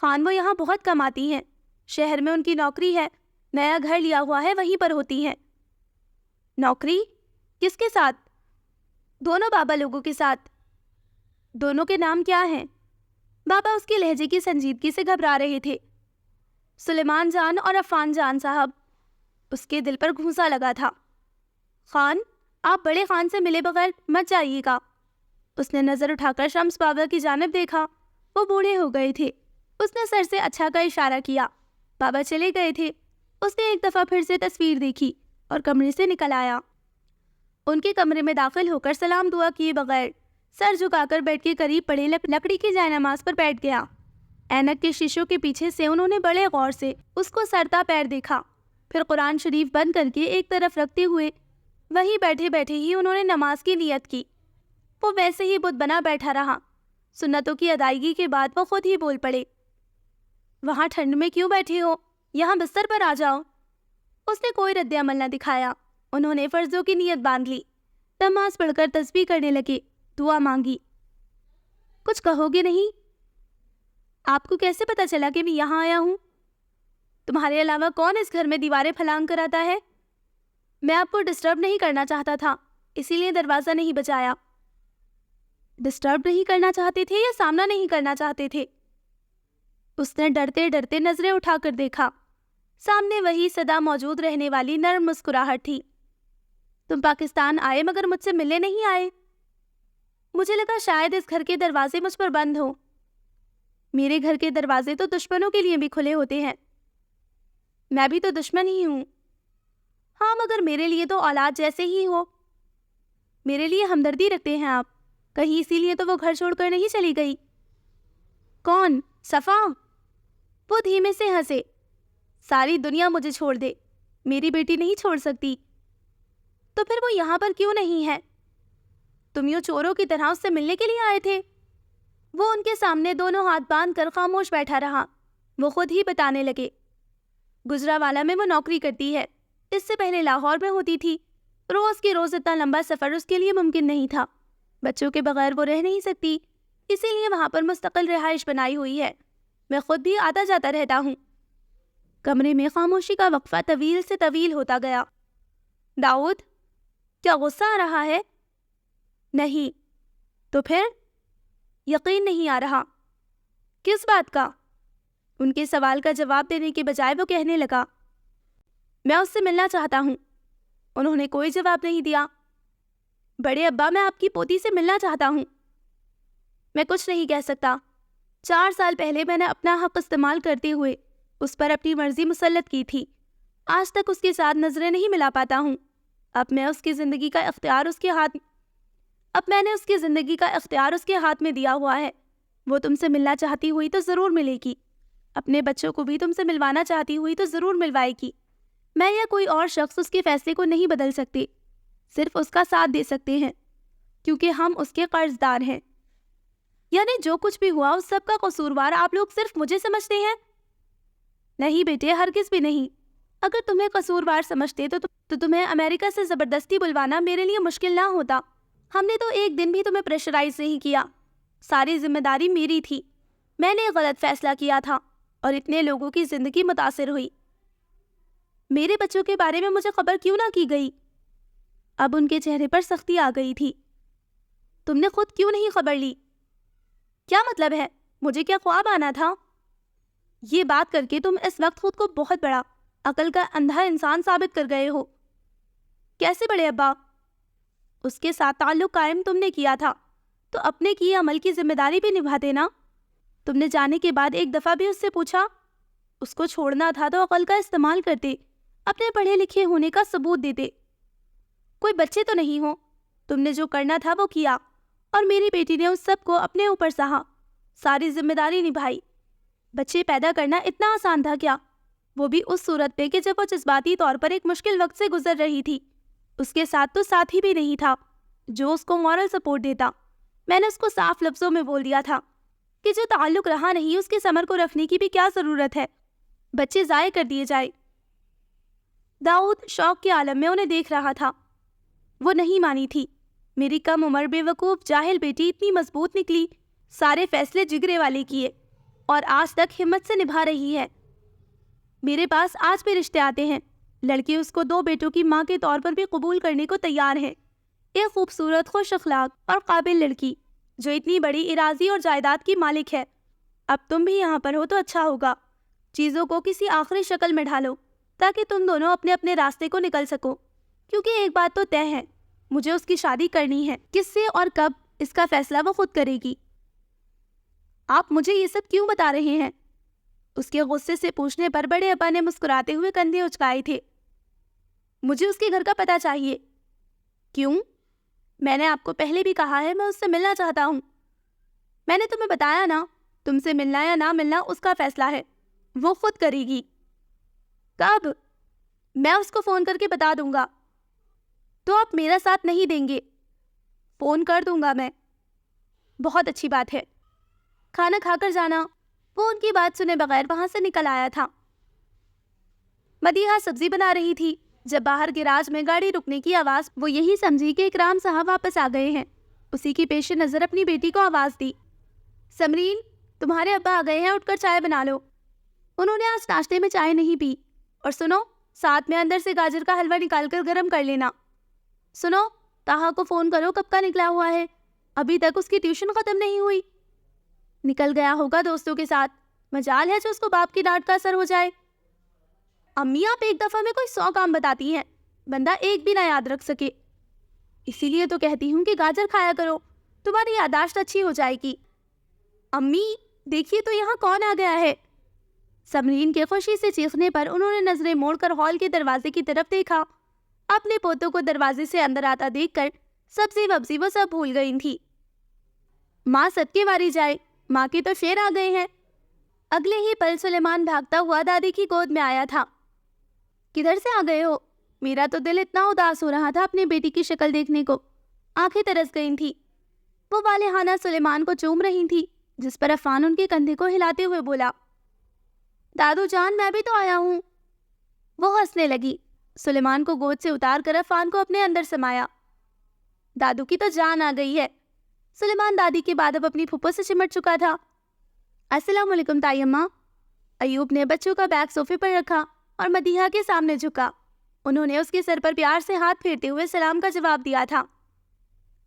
خان وہ یہاں بہت کم آتی ہیں، شہر میں ان کی نوکری ہے، نیا گھر لیا ہوا ہے، وہیں پر ہوتی ہیں۔ نوکری؟ کس کے ساتھ؟ دونوں بابا لوگوں کے ساتھ۔ دونوں کے نام کیا ہیں؟ بابا اس کے لہجے کی سنجیدگی سے گھبرا رہے تھے۔ سلیمان جان اور عفان جان صاحب۔ اس کے دل پر گھونسا لگا تھا۔ خان، آپ بڑے خان سے ملے بغیر مت جائیے گا۔ اس نے نظر اٹھا کر شمس بابا کی جانب دیکھا۔ وہ بوڑھے ہو گئے تھے۔ اس نے سر سے اچھا کا اشارہ کیا۔ بابا چلے گئے تھے۔ اس نے ایک دفعہ پھر سے تصویر دیکھی اور کمرے سے نکل آیا۔ ان کے کمرے میں داخل ہو کر سلام دعا کیے بغیر سر جھکا کر بیڈ کے قریب پڑے لکڑی کی جائے نماز پر بیٹھ گیا۔ اینک کے شیشوں کے پیچھے سے انہوں نے بڑے غور سے اس کو سرتا پیر دیکھا، پھر قرآن شریف بند کر کے ایک طرف رکھتے ہوئے وہیں بیٹھے بیٹھے ہی انہوں نے نماز کی نیت کی۔ وہ ویسے ہی بت بنا بیٹھا رہا۔ سنتوں کی ادائیگی کے بعد وہ خود ہی بول پڑے، وہاں ٹھنڈ میں کیوں بیٹھے ہو؟ یہاں بستر پر آ جاؤ۔ اس نے کوئی رد عمل نہ دکھایا۔ انہوں نے فرضوں کی نیت باندھ لی، نماز پڑھ کر تسبیح کرنے لگے، دعا مانگی۔ کچھ کہو گے نہیں؟ آپ کو کیسے پتا چلا کہ میں یہاں آیا ہوں؟ تمہارے علاوہ کون اس گھر میں دیواریں پھلانگ کر آتا ہے؟ میں آپ کو ڈسٹرب نہیں کرنا چاہتا تھا، اسی لیے دروازہ نہیں بجایا۔ ڈسٹرب نہیں کرنا چاہتے تھے یا سامنا نہیں کرنا چاہتے تھے؟ اس نے ڈرتے ڈرتے نظریں اٹھا کر دیکھا۔ سامنے وہی سدا موجود رہنے والی نرم مسکراہٹ تھی۔ تم پاکستان آئے مگر مجھ سے ملنے نہیں آئے؟ مجھے لگا شاید اس گھر کے دروازے مجھ پر بند ہوں۔ میرے گھر کے دروازے تو دشمنوں کے لیے بھی کھلے ہوتے ہیں۔ میں بھی تو دشمن ہی ہوں۔ ہاں مگر میرے لیے تو اولاد جیسے ہی ہو۔ میرے لیے ہمدردی رکھتے ہیں آپ، کہیں اسی لیے تو وہ گھر چھوڑ کر نہیں چلی گئی؟ کون؟ صفا؟ وہ دھیمے سے ہنسے۔ ساری دنیا مجھے چھوڑ دے، میری بیٹی نہیں چھوڑ سکتی۔ تو پھر وہ یہاں پر کیوں نہیں ہے؟ تم یوں چوروں کی طرح اس سے ملنے کے لیے آئے تھے؟ وہ ان کے سامنے دونوں ہاتھ باندھ کر خاموش بیٹھا رہا۔ وہ خود ہی بتانے لگے، گجرانوالہ میں وہ نوکری کرتی ہے، اس سے پہلے لاہور میں ہوتی تھی۔ روز کی روز اتنا لمبا سفر اس کے لیے ممکن نہیں تھا، بچوں کے بغیر وہ رہ نہیں سکتی، اسی لیے وہاں پر مستقل رہائش بنائی ہوئی ہے۔ میں خود بھی آتا جاتا رہتا ہوں۔ کمرے میں خاموشی کا وقفہ طویل سے طویل ہوتا گیا۔ داؤد، کیا غصہ آ رہا ہے؟ نہیں۔ تو پھر؟ یقین نہیں آ رہا۔ کس بات کا؟ ان کے سوال کا جواب دینے کے بجائے وہ کہنے لگا، میں اس سے ملنا چاہتا ہوں۔ انہوں نے کوئی جواب نہیں دیا۔ بڑے ابا، میں آپ کی پوتی سے ملنا چاہتا ہوں۔ میں کچھ نہیں کہہ سکتا۔ 4 سال پہلے میں نے اپنا حق استعمال کرتے ہوئے اس پر اپنی مرضی مسلط کی تھی۔ آج تک اس کے ساتھ نظریں نہیں ملا پاتا ہوں۔ اب میں نے اس کی زندگی کا اختیار اس کے ہاتھ میں دیا ہوا ہے۔ وہ تم سے ملنا چاہتی ہوئی تو ضرور ملے گی، اپنے بچوں کو بھی تم سے ملوانا چاہتی ہوئی تو ضرور ملوائے گی۔ میں یا کوئی اور شخص اس کے فیصلے کو نہیں بدل سکتے، صرف اس کا ساتھ دے سکتے ہیں، کیونکہ ہم اس کے قرض دار ہیں۔ یعنی جو کچھ بھی ہوا اس سب کا قصوروار آپ لوگ صرف مجھے سمجھتے ہیں؟ نہیں بیٹے، ہرگز بھی نہیں۔ اگر تمہیں قصوروار سمجھتے تو تمہیں امریکہ سے زبردستی بلوانا میرے لیے مشکل نہ ہوتا۔ ہم نے تو ایک دن بھی تمہیں پریشرائز نہیں کیا، ساری ذمہ داری میری تھی۔ میں نے غلط فیصلہ کیا تھا اور اتنے لوگوں کی زندگی متاثر ہوئی۔ میرے بچوں کے بارے میں مجھے خبر کیوں نہ کی گئی؟ اب ان کے چہرے پر سختی آ گئی تھی۔ تم نے خود کیوں نہیں خبر لی؟ کیا مطلب ہے؟ مجھے کیا خواب آنا تھا؟ یہ بات کر کے تم اس وقت خود کو بہت بڑا، عقل کا اندھا انسان ثابت کر گئے ہو۔ کیسے بڑے ابا؟ اس کے ساتھ تعلق قائم تم نے کیا تھا تو اپنے کیے عمل کی ذمہ داری بھی نبھاتے نا۔ تم نے جانے کے بعد ایک دفعہ بھی اس سے پوچھا؟ اس کو چھوڑنا تھا تو عقل کا استعمال کرتے، اپنے پڑھے لکھے ہونے کا ثبوت دیتے۔ کوئی بچے تو نہیں ہو، تم نے جو کرنا تھا وہ کیا، اور میری بیٹی نے اس سب کو اپنے اوپر سہا، ساری ذمہ داری نبھائی۔ بچے پیدا کرنا اتنا آسان تھا کیا؟ وہ بھی اس صورت پہ کہ جب وہ جذباتی طور پر ایک مشکل وقت سے گزر رہی تھی۔ اس کے ساتھ تو ساتھی بھی نہیں تھا جو اس کو مورل سپورٹ دیتا۔ میں نے اس کو صاف لفظوں میں بول دیا تھا کہ جو تعلق رہا نہیں اس کے ثمر کو رکھنے کی بھی کیا ضرورت ہے، بچے ضائع کر دیے جائے۔ داؤد شوق کے عالم میں انہیں دیکھ رہا تھا۔ وہ نہیں مانی تھی۔ میری کم عمر بے وقوف جاہل بیٹی اتنی مضبوط نکلی، سارے فیصلے جگرے والے کیے اور آج تک ہمت سے نبھا رہی ہے۔ میرے پاس آج بھی رشتے آتے ہیں، لڑکے اس کو 2 بیٹوں کی ماں کے طور پر بھی قبول کرنے کو تیار ہیں۔ ایک خوبصورت، خوش اخلاق اور قابل لڑکی جو اتنی بڑی اراضی اور جائیداد کی مالک ہے۔ اب تم بھی یہاں پر ہو تو اچھا ہوگا، چیزوں کو کسی آخری شکل میں ڈھالو تاکہ تم دونوں اپنے اپنے راستے کو نکل سکو، کیونکہ ایک بات تو طے ہے، مجھے اس کی شادی کرنی ہے۔ کس سے اور کب، اس کا فیصلہ وہ خود کرے گی۔ آپ مجھے یہ سب کیوں بتا رہے ہیں؟ اس کے غصے سے پوچھنے پر بڑے ابا نے مسکراتے ہوئے کندھے اچکائے تھے۔ مجھے اس کے گھر کا پتہ چاہیے۔ کیوں؟ میں نے آپ کو پہلے بھی کہا ہے میں اس سے ملنا چاہتا ہوں۔ میں نے تمہیں بتایا نا، تم سے ملنا یا نہ ملنا اس کا فیصلہ ہے، وہ خود کرے گی۔ کب؟ میں اس کو فون کر کے بتا دوں گا۔ تو آپ میرا ساتھ نہیں دیں گے؟ فون کر دوں گا میں۔ بہت اچھی بات ہے، کھانا کھا کر جانا۔ وہ ان کی بات سنے بغیر وہاں سے نکل آیا تھا۔ مدیحہ سبزی بنا رہی تھی جب باہر گیراج میں گاڑی رکنے کی آواز وہ یہی سمجھی کہ اکرام صاحب واپس آ گئے ہیں۔ اسی کی پیش نظر اپنی بیٹی کو آواز دی، سمرین تمہارے ابا آ گئے ہیں، اٹھ کر چائے بنا لو۔ انہوں نے آج ناشتے میں چائے نہیں پی، اور سنو ساتھ میں اندر سے گاجر کا حلوہ نکال کر گرم کر لینا۔ سنو طاہا کو فون کرو، کب کا نکلا ہوا ہے، ابھی تک اس کی ٹیوشن ختم نہیں ہوئی۔ نکل گیا ہوگا دوستوں کے ساتھ، مجال ہے جو اس کو باپ کی ڈانٹ کا اثر ہو جائے۔ امی آپ ایک دفعہ میں کوئی 100 کام بتاتی ہیں، بندہ ایک بھی نہ یاد رکھ سکے، اسی لیے تو کہتی ہوں کہ گاجر کھایا کرو، تمہاری یادداشت اچھی ہو جائے گی۔ امی دیکھیے تو یہاں کون آ گیا ہے۔ سمرین کے خوشی سے چیخنے پر انہوں نے نظریں موڑ کر ہال کے دروازے کی طرف دیکھا۔ اپنے پوتوں کو دروازے سے اندر آتا دیکھ کر سبزی وبزی وہ سب بھول گئی تھی۔ ماں صدقے واری جائے، ماں کے تو شیر آ گئے ہیں۔ اگلے ہی پل سلیمان بھاگتا ہوا دادی کی گود میں آیا تھا۔ کدھر سے آ گئے ہو؟ میرا تو دل اتنا اداس ہو رہا تھا اپنی بیٹی کی شکل دیکھنے کو، آنکھیں ترس گئی تھی۔ وہ والہانہ سلیمان کو چوم رہی تھی، جس پر عفان ان کے کندھے کو ہلاتے ہوئے بولا، دادو جان میں بھی تو آیا ہوں۔ وہ ہنسنے لگی۔ سلیمان کو گود سے اتار کر عفان کو اپنے اندر سمایا۔ دادو کی تو جان آ گئی ہے۔ سلیمان دادی کے بعد اب اپنی پھپھو سے چمٹ چکا تھا۔ السلام علیکم تائی اماں۔ ایوب نے بچوں کا بیگ صوفے پر رکھا اور مدیحہ کے سامنے جھکا۔ انہوں نے اس کے سر پر پیار سے ہاتھ پھیرتے ہوئے سلام کا جواب دیا تھا۔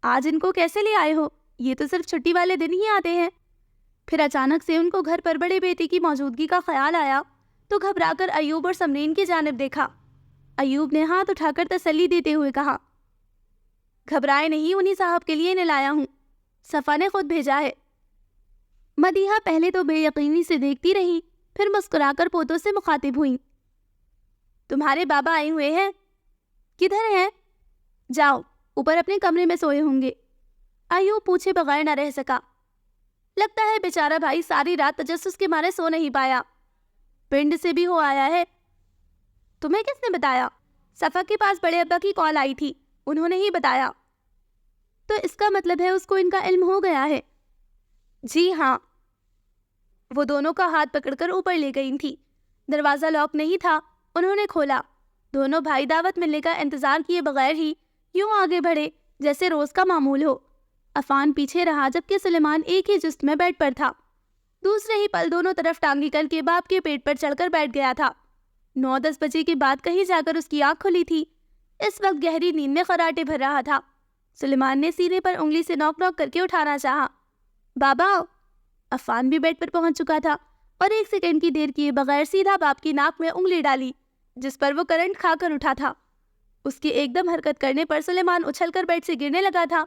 آج ان کو کیسے لے آئے ہو؟ یہ تو صرف چھٹی والے دن ہی آتے ہیں۔ پھر اچانک سے ان کو گھر پر بڑے بیٹے کی موجودگی کا خیال آیا تو گھبرا کر ایوب اور سمرین کی جانب دیکھا۔ ایوب نے ہاتھ اٹھا کر تسلی دیتے ہوئے کہا، گھبرائے نہیں، انہی صاحب کے لیے لایا ہوں، صفا نے خود بھیجا ہے۔ مدیحہ پہلے تو بے یقینی سے دیکھتی رہی، پھر مسکرا کر پوتوں سے مخاطب ہوئی، تمہارے بابا آئے ہوئے ہیں؟ کدھر ہیں؟ جاؤ اوپر اپنے کمرے میں سوئے ہوں گے۔ ایوب پوچھے بغیر نہ رہ سکا۔ لگتا ہے بیچارہ بھائی ساری رات تجسس کے مارے سو نہیں پایا، پنڈ سے بھی ہو آیا ہے۔ تمہیں کس نے بتایا؟ صفا کے پاس بڑے ابا کی کال آئی تھی، انہوں نے ہی بتایا۔ تو اس کا مطلب ہے اس کو ان کا علم ہو گیا ہے؟ جی ہاں۔ وہ دونوں کا ہاتھ پکڑ کر اوپر لے گئی تھی۔ دروازہ لاک نہیں تھا، انہوں نے کھولا۔ دونوں بھائی دعوت ملنے کا انتظار کیے بغیر ہی یوں آگے بڑھے جیسے روز کا معمول ہو۔ عفان پیچھے رہا جبکہ سلیمان ایک ہی جست میں بیڈ پر تھا۔ دوسرے ہی پل دونوں طرف ٹانگی کر کے باپ کے پیٹ پر چڑھ کر بیٹھ گیا تھا۔ 9-10 بجے کے بعد کہیں جا کر اس کی آنکھ کھلی تھی۔ اس وقت گہری نیند میں خراٹے بھر رہا تھا۔ سلیمان نے سینے پر انگلی سے نوک نوک کر کے اٹھانا چاہا۔ بابا! عفان بھی بیڈ پر پہنچ چکا تھا اور 1 سیکنڈ کی دیر کیے بغیر سیدھا باپ کی ناک میں انگلی ڈالی، جس پر وہ کرنٹ کھا کر اٹھا تھا۔ اس کے ایک دم حرکت کرنے پر سلیمان اچھل کر بیڈ سے گرنے لگا تھا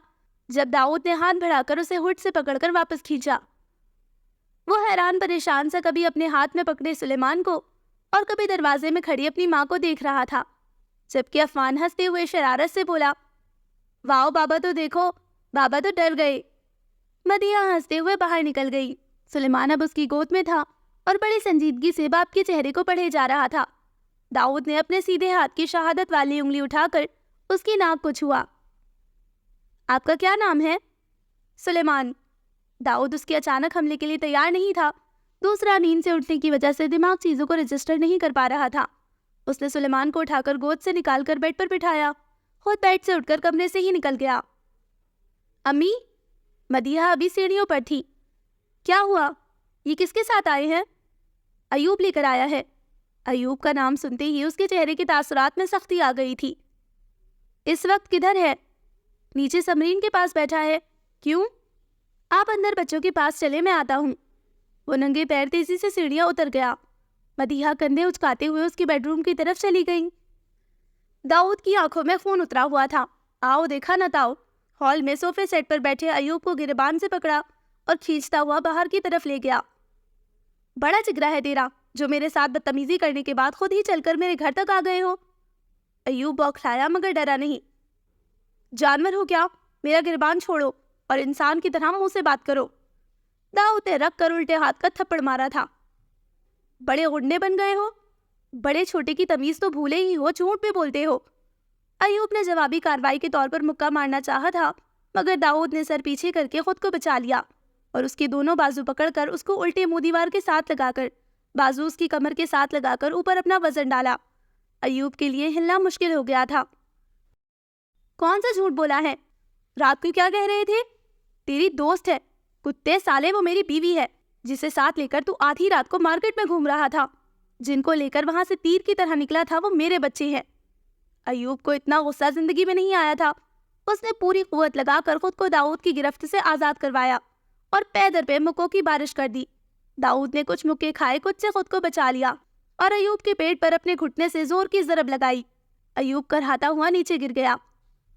جب داؤد نے ہاتھ بڑھا کر اسے ہوٹ سے پکڑ کر واپس کھینچا۔ وہ حیران پریشان سا کبھی اپنے ہاتھ میں پکڑے سلیمان کو اور کبھی دروازے میں کھڑی اپنی ماں کو دیکھ رہا تھا، جبکہ عفان ہنستے ہوئے شرارت سے بولا، واؤ بابا تو دیکھو، بابا تو ڈر گئے۔ مدیحہ ہنستے ہوئے باہر نکل گئی۔ سلیمان اب اس کی گود میں تھا اور بڑی سنجیدگی سے باپ کے چہرے کو پڑھے جا رہا تھا۔ داؤد نے اپنے سیدھے ہاتھ کی شہادت والی انگلی اٹھا کر اس کی ناک کو چھوا۔ آپ کا کیا نام ہے؟ سلیمان۔ داؤد اس کے اچانک حملے کے لیے تیار نہیں تھا۔ دوسرا نیند سے اٹھنے کی وجہ سے دماغ چیزوں کو رجسٹر نہیں کر پا رہا تھا۔ اس نے سلیمان کو اٹھا کر گود سے نکال کر بیڈ پر بٹھایا، خود بیڈ سے اٹھ کر کمرے سے ہی نکل گیا۔ امی! مدیحہ ابھی سیڑھیوں پر تھی۔ کیا ہوا؟ یہ کس کے ساتھ آئے ہیں؟ ایوب لے کر آیا ہے۔ ایوب کا نام سنتے ہی اس کے چہرے کے تاثرات میں سختی آ گئی تھی۔ اس وقت کدھر ہے؟ نیچے سمرین کے پاس بیٹھا ہے۔ کیوں؟ آپ اندر بچوں کے پاس چلے، میں آتا ہوں۔ وہ ننگے پیر تیزی سے سیڑھیاں اتر گیا۔ مدیحہ کندھے اچکاتے ہوئے اس کے بیڈ روم کی طرف چلی گئی۔ داؤد کی آنکھوں میں خون اترا ہوا تھا۔ آؤ دیکھا نہ تاؤ۔ ہال میں صوفے سیٹ پر بیٹھے ایوب کو گریبان سے پکڑا اور کھینچتا ہوا باہر کی طرف لے گیا۔ بڑا جگرا ہے تیرا، جو میرے ساتھ بدتمیزی کرنے کے بعد خود ہی چل کر میرے گھر تک آ گئے ہو۔ ایوب بوکھلایا مگر ڈرا نہیں۔ جانور ہو کیا؟ میرا گریبان چھوڑو اور انسان کی طرح منہ سے بات کرو۔ داؤد نے رکھ کر الٹے ہاتھ کا تھپڑ مارا تھا۔ بڑے غنڈے بن گئے ہو، بڑے چھوٹے کی تمیز تو بھولے ہی ہو، جھوٹ بھی بولتے ہو۔ ایوب نے جوابی کارروائی کے طور پر مکہ مارنا چاہا تھا، مگر داؤد نے سر پیچھے کر کے خود کو بچا لیا اور اس کے دونوں بازو پکڑ کر اس کو الٹے منہ دیوار کے ساتھ لگا کر، بازو اس کی کمر کے ساتھ لگا کر اوپر اپنا وزن ڈالا ایوب کے لیے ہلنا مشکل ہو گیا تھا۔ کون سا جھوٹ بولا ہے؟ رات کو کیا کہہ رہے تھے؟ تیری دوست ہے، کتے سالے، وہ میری بیوی ہے جسے ساتھ لے کر تو آدھی رات کو مارکیٹ میں گھوم رہا تھا۔ جن کو لے کر وہاں سے تیر کی طرح نکلا تھا وہ میرے بچے ہیں۔ ایوب کو اتنا غصہ زندگی میں نہیں آیا تھا۔ اس نے پوری قوت لگا کر خود کو داؤد کی گرفت سے آزاد کروایا اور پے در پے مکوں کی بارش کر دی۔ داؤد نے کچھ مکے کھائے، کچھ سے خود کو بچا لیا اور ایوب کے پیٹ پر اپنے گھٹنے سے زور کی ضرب لگائی۔ ایوب کرہاتا ہوا نیچے گر گیا۔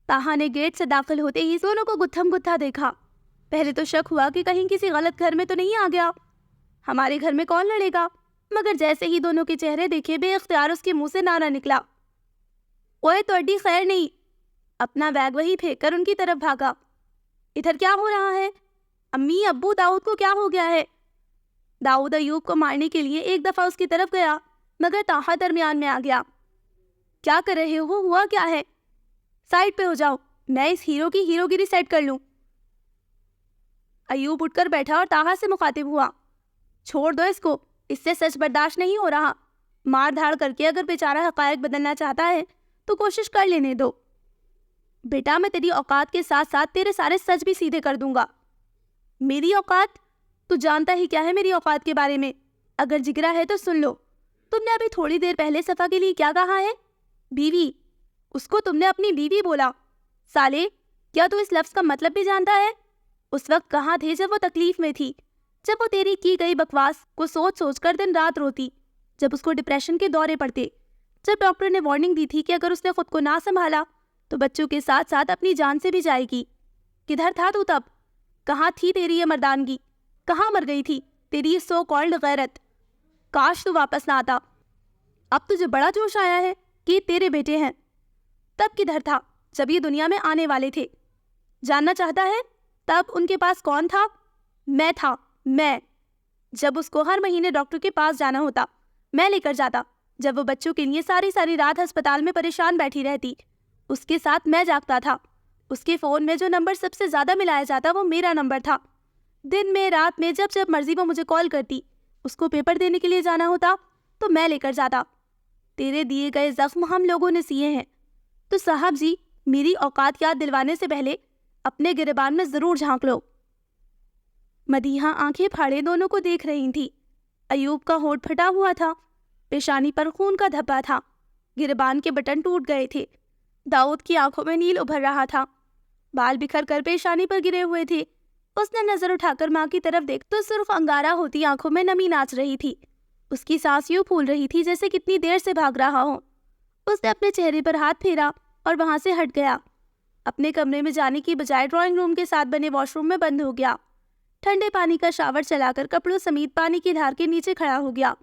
طاہا نے گیٹ سے داخل ہوتے ہی دونوں کو گتھم گتھا دیکھا۔ پہلے تو شک ہوا کہ کہیں کسی غلط گھر میں تو نہیں آ گیا، ہمارے گھر میں کون لڑے گا، مگر جیسے ہی دونوں کے چہرے دیکھے بے اختیار اس کے منہ سے نعرہ نکلا، اوئے توڑی خیر نہیں۔ اپنا بیگ وہی پھینک کر ان کی طرف بھاگا۔ ادھر کیا ہو رہا ہے؟ امی، ابو، داؤد کو کیا ہو گیا ہے؟ داؤد ایوب کو مارنے کے لیے ایک دفعہ اس کی طرف گیا، مگر طاہا درمیان میں آ گیا۔ کیا کر رہے ہو؟ ہوا کیا ہے؟ سائڈ پہ ہو جاؤ، میں اس ہیرو کی ہیرو گیری سیٹ کر لوں۔ ایوب اٹھ کر بیٹھا اور طاہا سے مخاطب ہوا، چھوڑ دو اس کو، اس سے سچ برداشت نہیں ہو رہا۔ مار دھاڑ کر کے اگر بیچارہ حقائق بدلنا چاہتا ہے تو کوشش کر لینے دو۔ بیٹا، میں تیری اوقات کے ساتھ ساتھ تیرے سارے سچ بھی سیدھے کر دوں گا۔ میری اوقات؟ تو جانتا ہی کیا ہے میری اوقات کے بارے میں؟ اگر جگرا ہے تو سن لو۔ تم نے ابھی تھوڑی دیر پہلے صفا کے لیے کیا کہا ہے؟ بیوی۔ اس کو تم نے اپنی بیوی بولا۔ سالے، کیا تو اس لفظ کا مطلب بھی جانتا ہے؟ اس وقت کہاں تھے جب وہ تکلیف میں تھی، جب وہ تیری کی گئی بکواس کو سوچ سوچ کر دن رات روتی، جب اس کو ڈپریشن کے دورے پڑتے، جب ڈاکٹر نے وارننگ دی تھی کہ اگر اس نے خود کو نہ سنبھالا تو بچوں کے ساتھ ساتھ اپنی جان سے بھی جائے گی۔ کدھر تھا تو تب؟ کہاں تھی تیری یہ مردانگی؟ کہاں مر گئی تھی تیری یہ سو کالڈ غیرت؟ کاش تو واپس نہ آتا۔ اب تجھے بڑا جوش آیا ہے کہ یہ تیرے بیٹے ہیں، تب کدھر تھا جب یہ دنیا میں آنے والے تھے؟ جاننا چاہتا ہے تب ان کے پاس کون تھا؟ میں تھا، میں۔ جب اس کو ہر مہینے ڈاکٹر کے پاس جانا ہوتا میں لے کر جاتا، جب وہ بچوں کے لیے ساری ساری رات ہسپتال میں پریشان بیٹھی رہتی اس کے ساتھ میں جاگتا تھا۔ اس کے فون میں جو نمبر سب سے زیادہ ملایا جاتا وہ میرا نمبر تھا۔ دن میں رات میں جب جب مرضی وہ مجھے کال کرتی، اس کو پیپر دینے کے لیے جانا ہوتا تو میں لے کر جاتا۔ تیرے دیے گئے زخم ہم لوگوں نے سیے ہیں، تو صاحب جی میری اوقات یاد دلوانے سے پہلے اپنے گریبان میں ضرور جھانک لو۔ مدیحہ آنکھیں پھاڑے دونوں کو دیکھ رہی تھی۔ ایوب کا ہونٹ پھٹا ہوا تھا، پیشانی پر خون کا دھبا تھا، گریبان کے بٹن ٹوٹ گئے تھے۔ داؤد کی آنکھوں میں نیل ابھر رہا تھا، بال بکھر کر پیشانی پر گرے ہوئے تھے۔ اس نے نظر اٹھا کر ماں کی طرف دیکھ تو صرف انگارہ ہوتی آنکھوں میں نمی ناچ رہی تھی۔ اس کی سانس یوں پھول رہی تھی جیسے کتنی دیر سے بھاگ رہا ہو۔ اس نے اپنے چہرے پر ہاتھ پھیرا اور وہاں سے ہٹ گیا۔ اپنے کمرے میں جانے کی بجائے ڈرائنگ روم کے ساتھ بنے واش روم میں بند ہو گیا۔ ٹھنڈے پانی کا شاور چلا کر کپڑوں سمیت پانی کی دھار کے نیچے کھڑا ہو گیا۔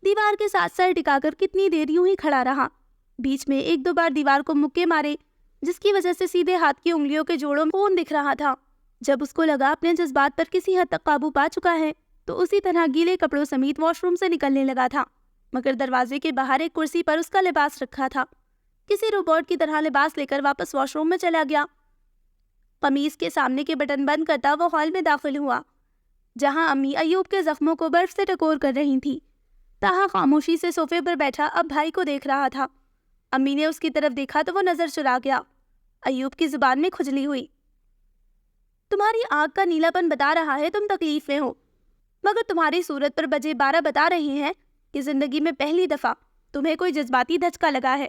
دیوار کے ساتھ سر ٹکا کر کتنی دیر یوں ہی کھڑا رہا۔ بیچ میں ایک دو بار دیوار کو مکے مارے، جس کی وجہ سے سیدھے ہاتھ کی انگلیوں کے جوڑوں میں خون دکھ رہا تھا۔ جب اس کو لگا اپنے جذبات پر کسی حد تک قابو پا چکا ہے تو اسی طرح گیلے کپڑوں سمیت واش روم سے نکلنے لگا تھا، مگر دروازے کے باہر ایک کرسی پر اس کا لباس رکھا تھا۔ کسی روبوٹ کی طرح لباس لے کر واپس واش روم میں چلا گیا۔ قمیص کے سامنے کے بٹن بند کرتا وہ ہال میں داخل ہوا، جہاں امی ایوب کے زخموں کو برف سے ٹکور کر رہی تھی۔ طاہا خاموشی سے صوفے پر بیٹھا اب بھائی کو دیکھ رہا تھا۔ امی نے اس کی طرف دیکھا تو وہ نظر چرا گیا۔ ایوب کی زبان میں کھجلی ہوئی۔ تمہاری آنکھ کا نیلا پن بتا رہا ہے تم تکلیف میں ہو، مگر تمہاری صورت پر بجے 12 بتا رہے ہیں کہ زندگی میں پہلی دفعہ تمہیں کوئی جذباتی دھچکا لگا ہے۔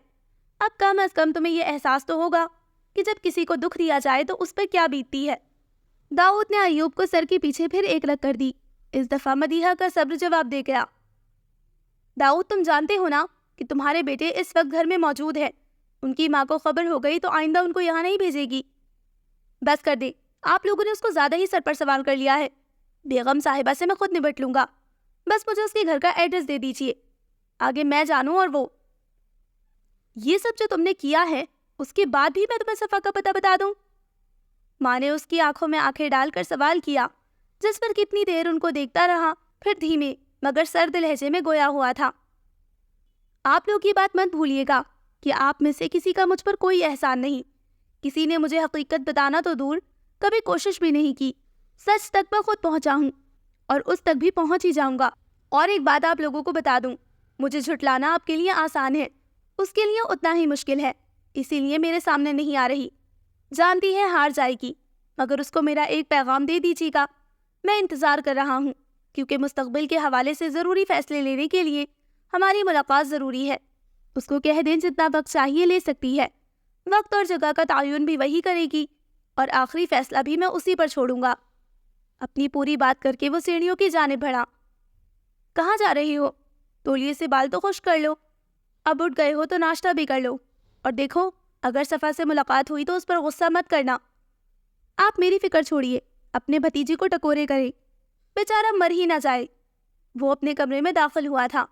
اب کم از کم تمہیں یہ احساس تو ہوگا کہ جب کسی کو دکھ دیا جائے تو اس پہ کیا بیتتی ہے۔ داؤد نے ایوب کو سر کے پیچھے پھر ایک رکھ کر دی۔ اس دفعہ مدیحہ کا صبر جواب دے گیا۔ داؤد، تم جانتے ہو نا کہ تمہارے بیٹے اس وقت گھر میں موجود ہے۔ ان کی ماں کو خبر ہو گئی تو آئندہ ان کو یہاں نہیں بھیجے گی۔ بس کر دے، آپ لوگوں نے اس کو زیادہ ہی سر پر سوار کر لیا ہے۔ بیگم صاحبہ سے میں خود نبٹ لوں گا، بس مجھے اس کے گھر کا ایڈریس دے دیجیے، آگے میں جانوں اور وہ۔ یہ سب جو تم نے کیا ہے اس کے بعد بھی میں تمہیں صفا کا پتہ بتا دوں؟ ماں نے اس کی آنکھوں میں آنکھیں ڈال کر سوال کیا، جس پر کتنی دیر ان کو دیکھتا رہا، پھر دھیمے مگر سرد لہجے میں گویا ہوا تھا۔ آپ لوگ یہ بات مت بھولیے گا کہ آپ میں سے کسی کا مجھ پر کوئی احسان نہیں۔ کسی نے مجھے حقیقت بتانا تو دور، کبھی کوشش بھی نہیں کی۔ سچ تک میں خود پہنچا ہوں اور اس تک بھی پہنچ ہی جاؤں گا۔ اور ایک بات آپ لوگوں کو بتا دوں، مجھے جھٹلانا آپ کے لیے آسان ہے، اس کے لیے اتنا ہی مشکل ہے، اسی لیے میرے سامنے نہیں آ رہی۔ جانتی ہے ہار جائے گی، مگر اس کو میرا ایک پیغام دے دیجیے گا۔ میں انتظار کر رہا ہوں، کیونکہ مستقبل کے حوالے سے ضروری فیصلے لینے کے لیے ہماری ملاقات ضروری ہے۔ اس کو کہہ دیں جتنا وقت چاہیے لے سکتی ہے، وقت اور جگہ کا تعین بھی وہی کرے گی، اور آخری فیصلہ بھی میں اسی پر چھوڑوں گا۔ اپنی پوری بات کر کے وہ سیڑھیوں کی جانب بڑھا۔ کہاں جا رہی ہو؟ تولیے سے بال تو خشک کر لو، اب اٹھ گئے ہو تو ناشتہ بھی کر لو، اور دیکھو اگر صفا سے ملاقات ہوئی تو اس پر غصہ مت کرنا۔ آپ میری فکر چھوڑیے، اپنے بھتیجی کو ٹکورے کریں، بیچارہ مر ہی نہ جائے۔ وہ اپنے کمرے میں داخل ہوا تھا۔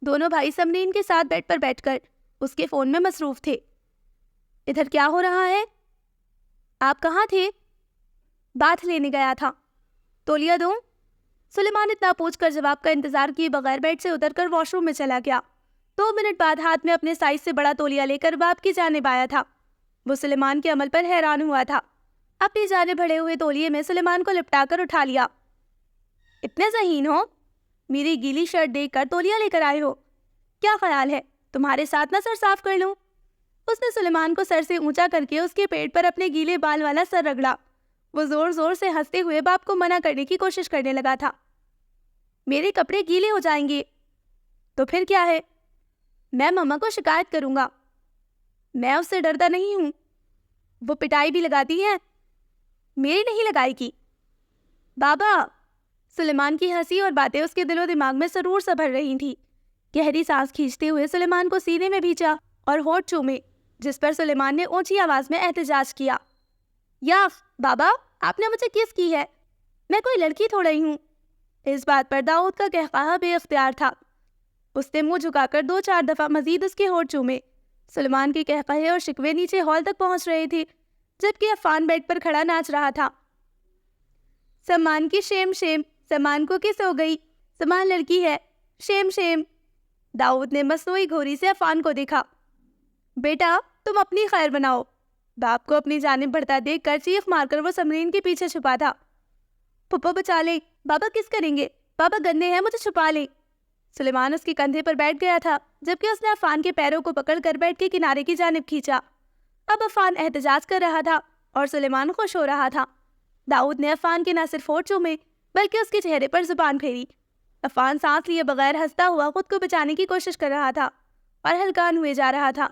دونوں بھائی سمرین کے ساتھ بیڈ پر بیٹھ کر اس کے فون میں مصروف تھے۔ ادھر کیا ہو رہا ہے؟ آپ کہاں تھے؟ بات لینے گیا تھا۔ تولیہ دوں؟ سلیمان اتنا پوچھ کر جواب کا انتظار کیے بغیر بیڈ سے اتر کر واش روم میں چلا گیا۔ 2 منٹ بعد ہاتھ میں اپنے سائز سے بڑا تولیہ لے کر باپ کی جانب آیا تھا۔ وہ سلیمان کے عمل پر حیران ہوا تھا۔ اپنی جانب بڑھے ہوئے تولیے میں سلیمان کو لپٹا کر اٹھا لیا۔ اتنے ذہین ہو؟ میری گیلی شرٹ دیکھ کر تولیہ لے کر آئے ہو؟ کیا خیال ہے تمہارے ساتھ نہ سر صاف کر لوں؟ اس نے سلیمان کو سر سے اونچا کر کے اس کے پیٹ پر اپنے گیلے بال والا سر رگڑا۔ وہ زور زور سے ہنستے ہوئے باپ کو منع کرنے کی کوشش کرنے لگا تھا۔ میرے کپڑے گیلے ہو جائیں گے۔ تو پھر کیا ہے؟ میں مما کو شکایت کروں گا۔ میں اس سے ڈرتا نہیں ہوں، وہ پٹائی بھی لگاتی ہے، میری نہیں لگائے گی۔ بابا! سلیمان کی ہنسی اور باتیں اس کے دل و دماغ میں سرور سے بھر رہی تھی۔ گہری سانس کھینچتے ہوئے سلیمان کو سینے میں بھیجا اور ہونٹ چومے، جس پر سلیمان نے اونچی آواز میں احتجاج کیا۔ یاف بابا، آپ نے مجھے کس کی ہے؟ میں کوئی لڑکی تھوڑا ہی ہوں۔ اس بات پر داؤد کا قہقہہ بے اختیار تھا۔ اس نے منہ جھکا کر 2-4 دفعہ مزید اس کے ہونٹ چومے۔ سلیمان کے قہقہے اور شکوے نیچے ہال تک پہنچ رہے تھے، جبکہ عفان بیڈ پر کھڑا ناچ رہا تھا۔ سمان کی شیم شیم، سمان کو کس ہو گئی؟ سمان لڑکی ہے، شیم شیم۔ داؤد نے مصنوعی گھوری سے عفان کو دیکھا۔ بیٹا تم اپنی خیر بناؤ۔ باپ کو اپنی جانب بڑھتا دیکھ کر چیخ مار کر وہ سمرین کے پیچھے چھپا تھا۔ پھپھو بچا لے، بابا کس کریں گے؟ بابا گندے ہیں، مجھے چھپا لے۔ سلیمان اس کے کندھے پر بیٹھ گیا تھا، جبکہ اس نے عفان کے پیروں کو پکڑ کر بیڈ کے کنارے کی جانب کھینچا۔ اب عفان احتجاج کر رہا تھا اور سلیمان خوش ہو رہا تھا۔ داؤد نے عفان کے نہ صرف ہونٹ چومے بلکہ اس کے چہرے پر زبان پھیری۔ عفان سانس لیے بغیر ہنستا ہوا خود کو بچانے کی کوشش کر رہا تھا اور ہلکان ہوئے جا رہا تھا۔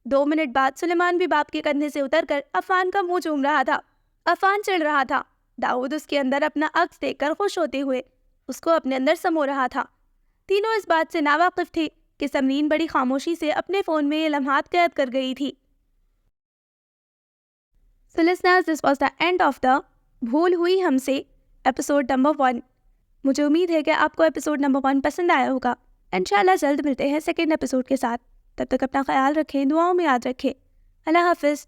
2 منٹ بعد سلیمان بھی باپ کے کندھے سے اتر کر عفان کا منہ چوم رہا تھا۔ عفان چڑھ رہا تھا۔ داؤد اس کے اندر اپنا عکس دیکھ کر خوش ہوتے ہوئے اس کو اپنے اندر سمو رہا تھا۔ تینوں اس بات سے ناواقف تھے کہ سمرین بڑی خاموشی سے اپنے فون میں یہ لمحات قید کر گئی تھی۔ So listeners, this was the end of the بھول ہوئی ہم سے ایپیسوڈ نمبر 1۔ مجھے امید ہے کہ آپ کو ایپیسوڈ نمبر 1 پسند آیا ہوگا۔ انشاءاللہ جلد ملتے ہیں سیکنڈ ایپیسوڈ کے ساتھ۔ تب تک اپنا خیال رکھیں، دعاؤں میں یاد رکھیں۔ اللہ حافظ۔